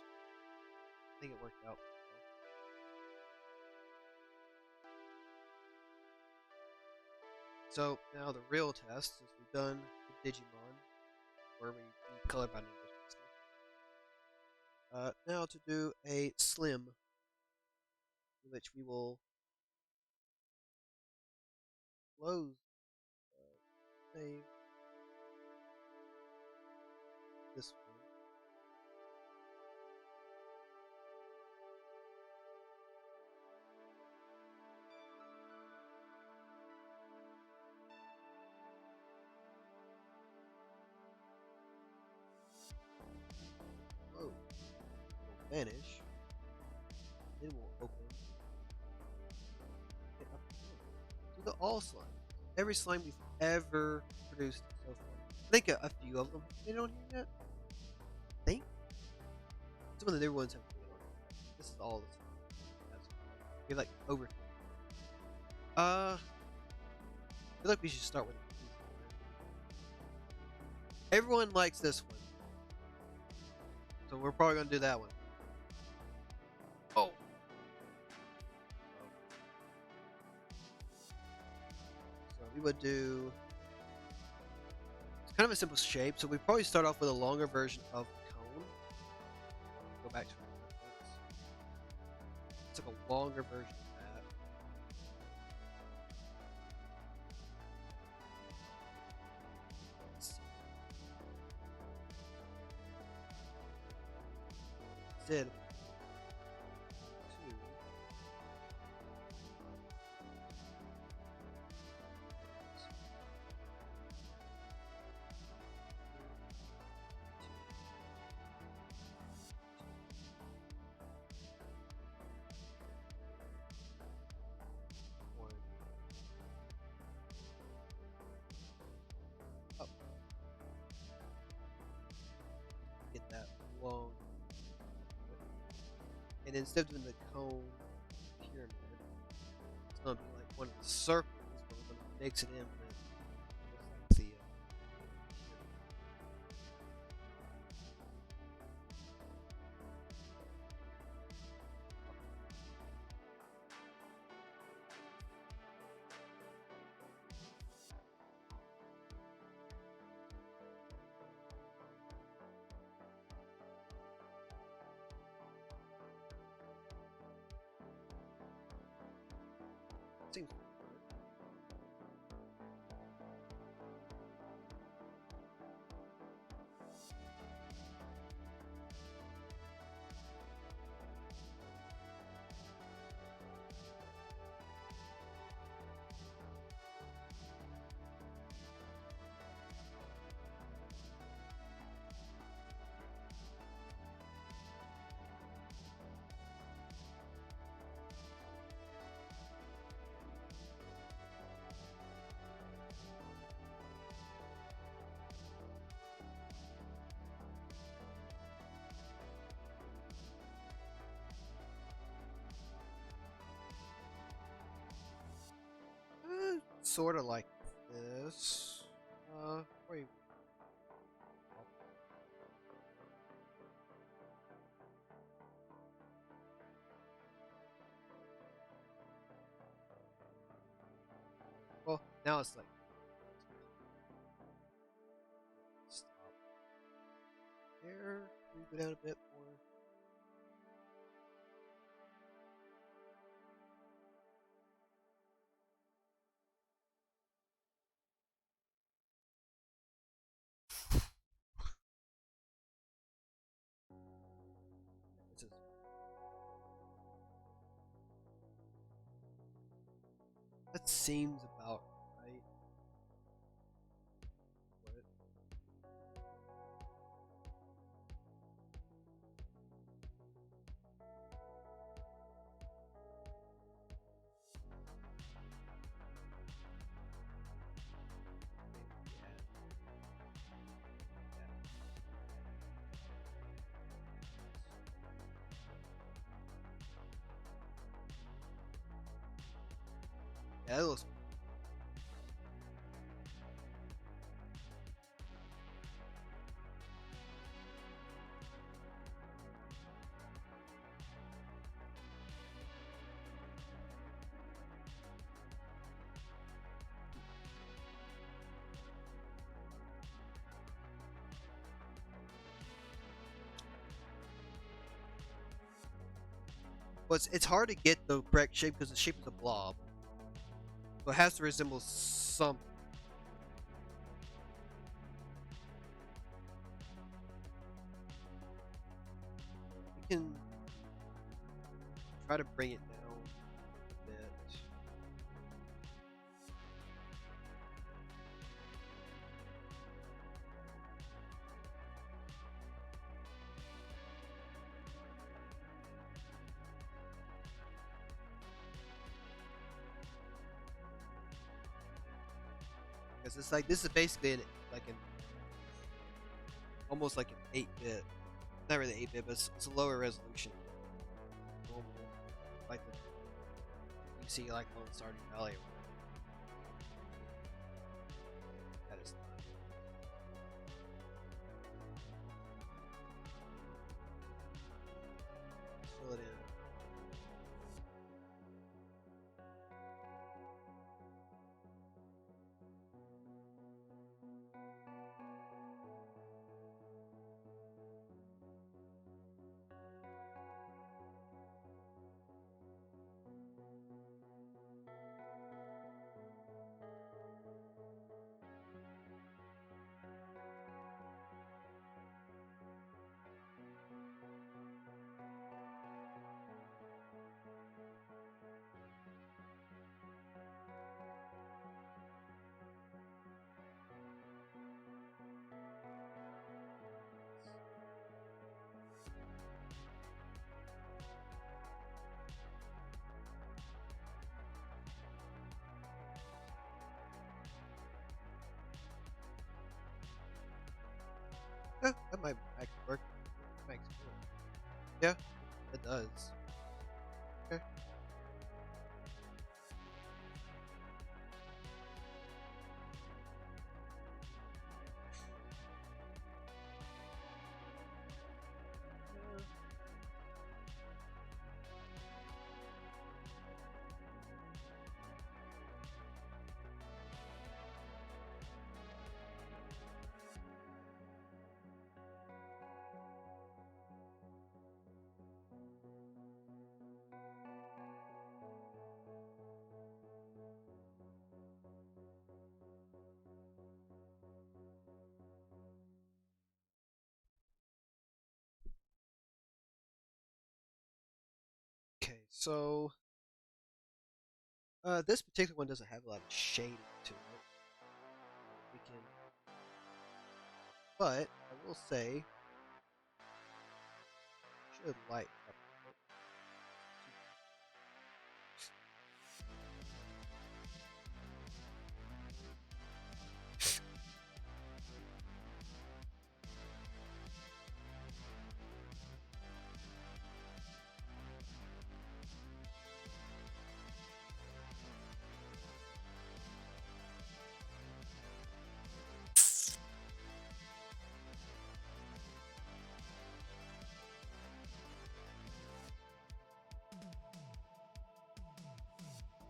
I think it worked out. So now the real test is we've done the Digimon, where we color by numbers. Now to do a Slim, in which we will close save this one. Whoa. We'll vanish. Then we'll open it up to the all slime. Every slime we've ever produced so far. I think a few of them made it on here yet. I think some of the newer ones have made it on here. This is all the slime. We have like over. I feel like we should start with it. Everyone likes this one, so we're probably gonna do that one. Oh. So we would do. It's kind of a simple shape, so we probably start off with a longer version of the cone. Go back to it. It's like a longer version of that. Instead, get that long, and instead of doing the cone pyramid, it's gonna be like one of the circles, but we're gonna mix it in with the seems. Sort of like this. Wait. Well, now it's like. Stop. There. We go down a bit more. That seems about right. What? Yeah, that looks. Well, it's hard to get the correct shape because the shape is a blob. So it has to resemble something. We can try to bring it down a bit. Because it's like this is basically like an almost like an 8-bit. Not really 8-bit, but it's a lower resolution. Normal, like the, you see like on Stardew Valley. That is not. Fill it in. That might actually work. Thanks. Yeah, it does. Okay. Okay, so this particular one doesn't have a lot of shading to it. We can, but I will say, should light up a bit.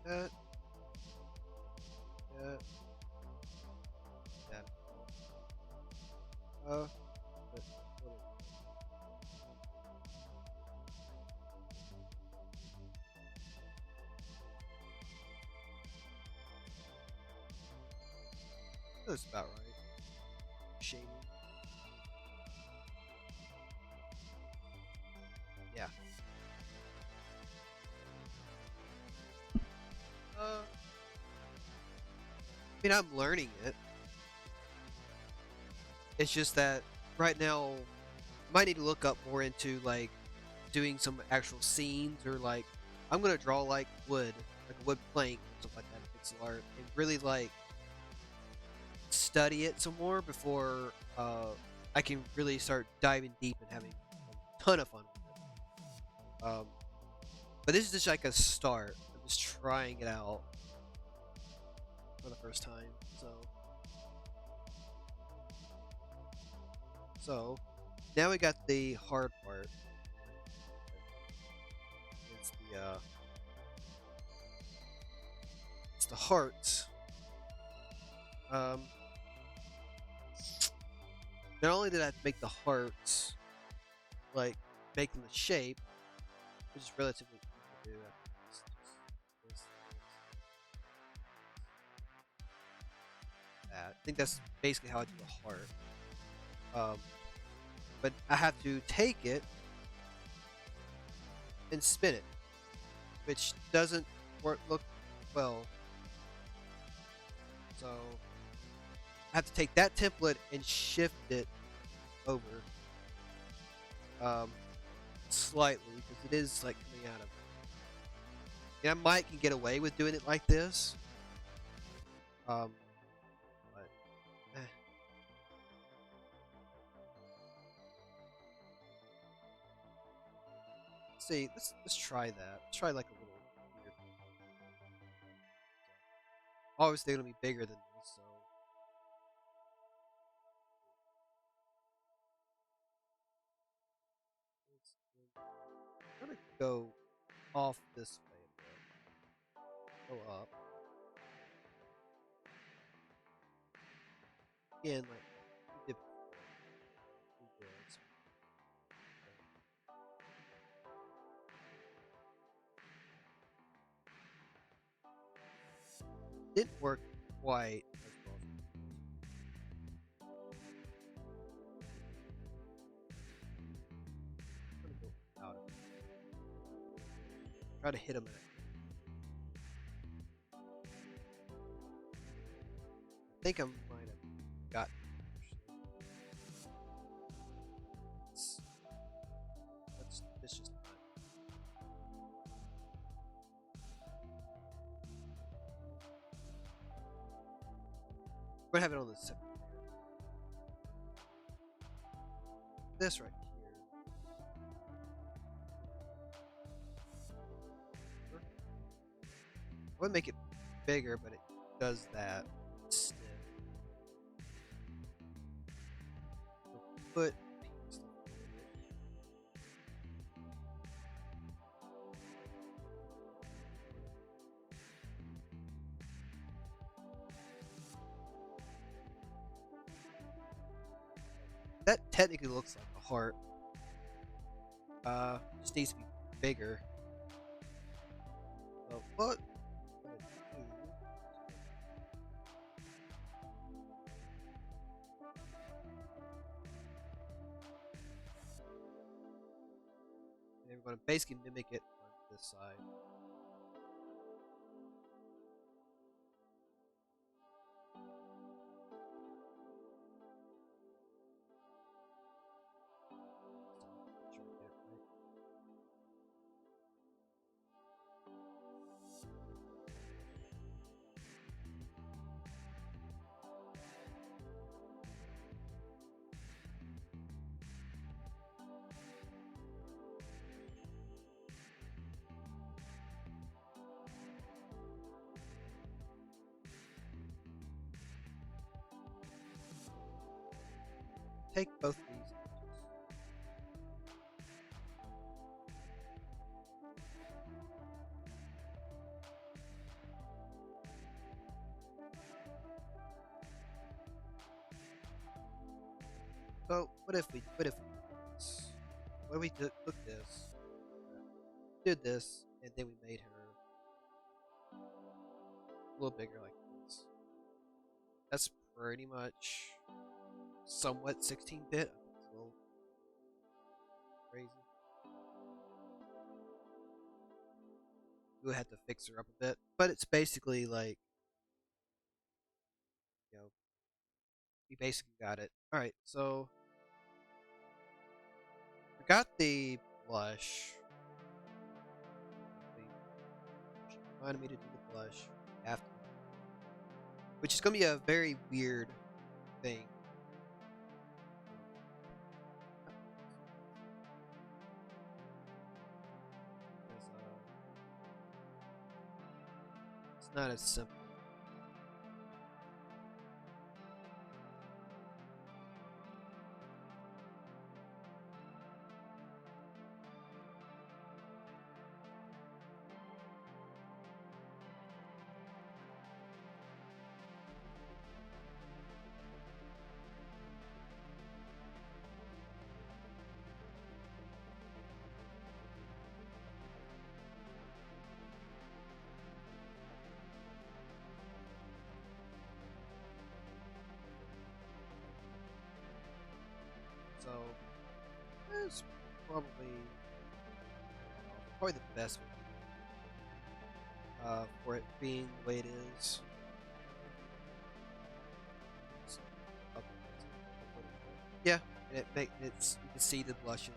That, that, that. But that's about right. Shading. Yeah. I mean, I'm learning it. It's just that right now, I might need to look up more into like doing some actual scenes or like I'm gonna draw like wood, like a wood plank or something like that in pixel art, and really like study it some more before I can really start diving deep and having a ton of fun with it. But this is just like a start. I'm just trying it out for the first time. So now we got the hard part. It's the heart. Um, not only did I have to make the hearts, like make them a shape, which is relatively do this, that. I think that's basically how I do a heart. But I have to take it and spin it, which doesn't look well. So I have to take that template and shift it over um, slightly because it is like coming out of it. And I might can get away with doing it like this, but see, let's try that. Let's try like a little weird. Obviously, they're gonna be bigger than this, so I'm gonna go off this way a bit. Go up. Again, like we did before. We did. Didn't work quite as well. I'm gonna go out of it. Try to hit him at it. I think I might have got. It's just not. We're gonna have it on the second. This right here. I would make it bigger, but it does that instead. Put that technically looks like a heart. Just needs to be bigger. So what? And we're going to basically mimic it on this side. Take both of these. So what if we did this? What if we took this, did this, and then we made her a little bigger like this? That's pretty much somewhat 16-bit. It's a little crazy. We'll have to fix her up a bit, but it's basically like, you know, we basically got it. All right, so we got the blush. She reminded me to do the blush after, which is gonna be a very weird thing. It's not as simple. So it's probably the best for it being the way it is. So, up- yeah, and it's you can see the blushes.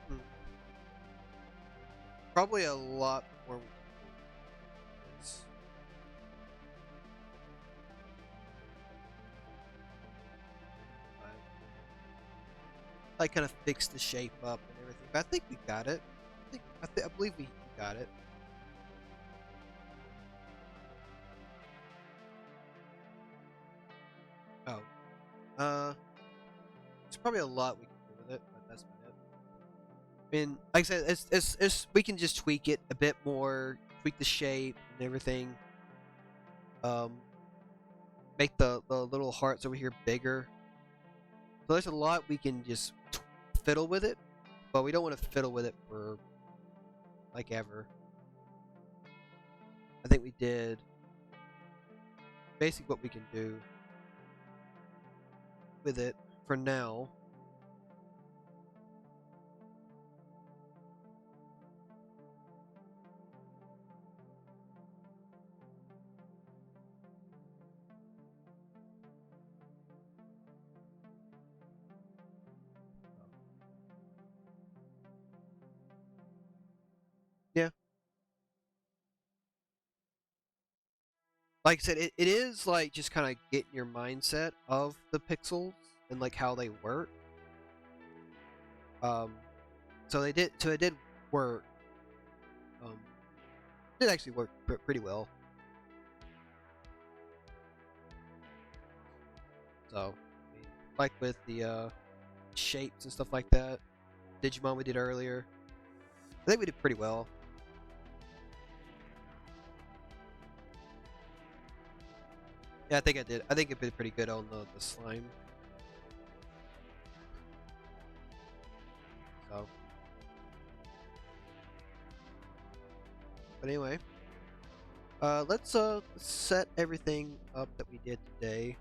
Hmm. Probably a lot more. It's- I kind of fixed the shape up and everything, but I think we got it. I believe we got it. Oh, uh, there's probably a lot we can do with it, but that's about it. I mean, like I said, it's we can just tweak it a bit more, tweak the shape and everything. Um, make the little hearts over here bigger. So there's a lot we can just fiddle with it, but we don't want to fiddle with it for like ever. I think we did basically what we can do with it for now. Yeah, like I said, it is like just kind of getting your mindset of the pixels and like how they work. Um, so it did work. Um, it did actually work pretty well. So, I mean, like with the shapes and stuff like that, Digimon we did earlier, I think we did pretty well. Yeah, I think I did. I think it did pretty good on the slime. So, but anyway, let's set everything up that we did today.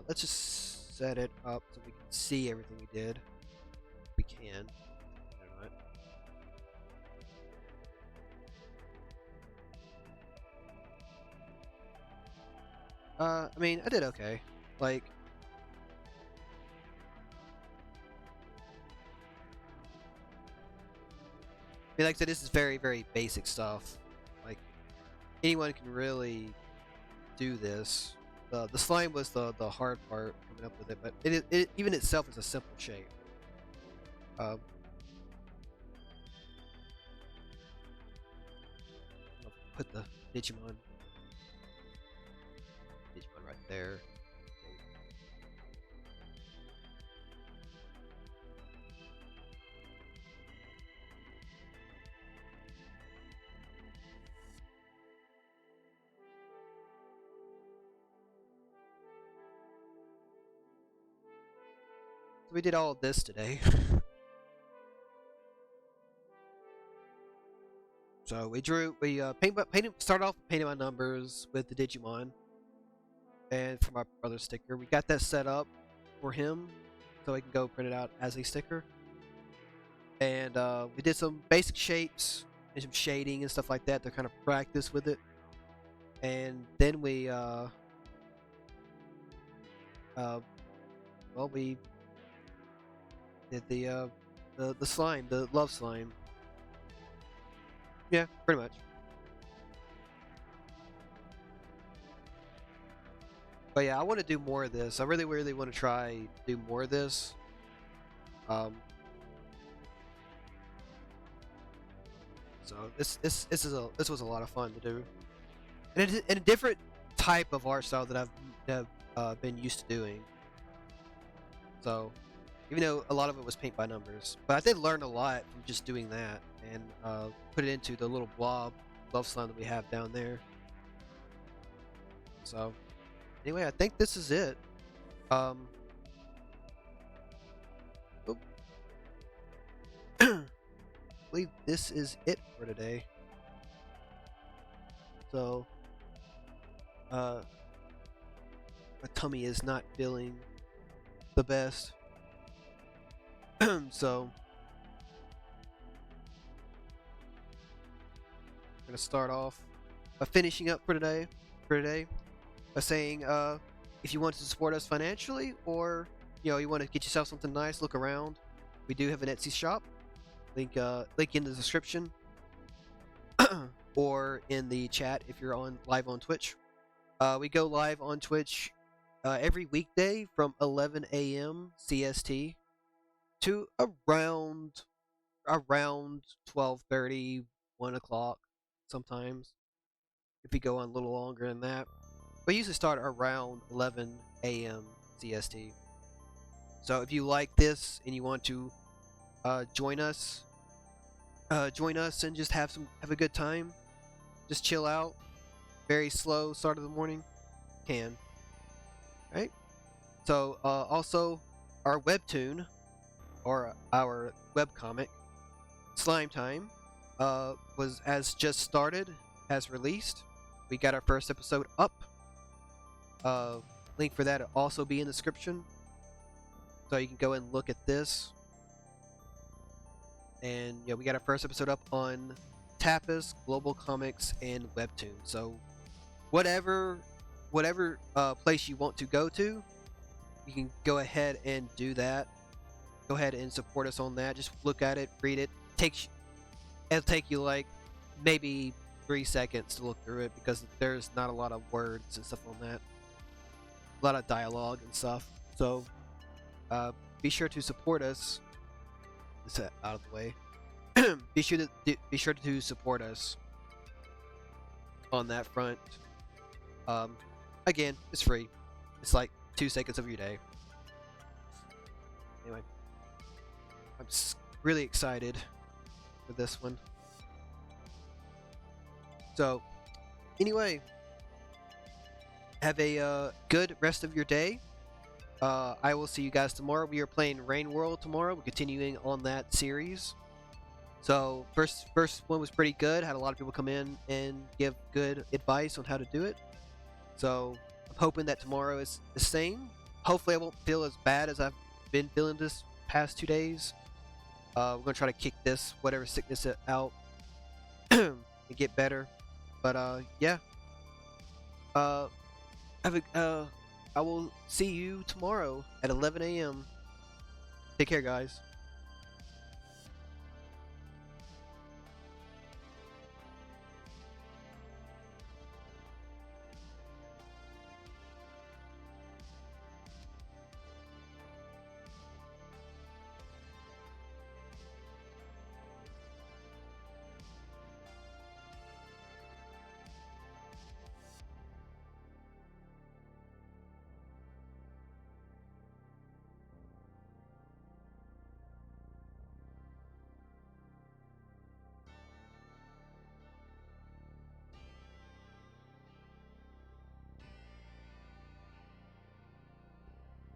Let's just set it up so we can see everything we did. We can. I mean, I did okay. Like, I mean, like I said, this is very, very basic stuff. Like, anyone can really do this. The slime was the hard part coming up with it, but it even itself is a simple shape. Um, I'll put the Digimon right there. So we did all of this today. So we started off painting my numbers with the Digimon, and for my brother's sticker, we got that set up for him, so he can go print it out as a sticker. And we did some basic shapes and some shading and stuff like that to kind of practice with it. And then uh, we did the slime, the love slime. Yeah, pretty much. But yeah, I want to do more of this. I really, really want to try do more of this. Um, so this was a lot of fun to do, and a different type of art style that I've been used to doing. So even though a lot of it was paint by numbers, but I did learn a lot from just doing that and put it into the little blob love slime that we have down there. So anyway, I think this is it. Oop. I believe this is it for today. So my tummy is not feeling the best. So I'm gonna start off by finishing up for today by saying if you want to support us financially, or you want to get yourself something nice, look around. We do have an Etsy shop. Link in the description or in the chat if you're live on Twitch. We go live on Twitch every weekday from 11 a.m. CST to around 12:30, 1 o'clock sometimes. If we go on a little longer than that, we usually start around 11 a.m. CST. So if you like this and you want to join us and just have a good time, just chill out, very slow start of the morning, right? So also our webtoon or our webcomic Slime Time has just started, has released. We got our first episode up. Link for that will also be in the description, so you can go and look at this. And yeah, we got our first episode up on Tapas, Global Comics, and Webtoon. So whatever place you want to go to, you can go ahead and do that. Go ahead and support us on that. Just look at it, read it. It'll take you like maybe 3 seconds to look through it, because there's not a lot of words and stuff on that. A lot of dialogue and stuff. So be sure to support us. Let's get out of the way. Be sure to support us on that front. Again, it's free. It's like 2 seconds of your day. Anyway, I'm really excited for this one. So, anyway, have a good rest of your day. I will see you guys tomorrow. We are playing Rain World tomorrow. We're continuing on that series. So first one was pretty good. Had a lot of people come in and give good advice on how to do it. So I'm hoping that tomorrow is the same. Hopefully I won't feel as bad as I've been feeling this past 2 days. We're gonna try to kick this whatever sickness out and get better. But yeah. I will see you tomorrow at 11 a.m. Take care, guys.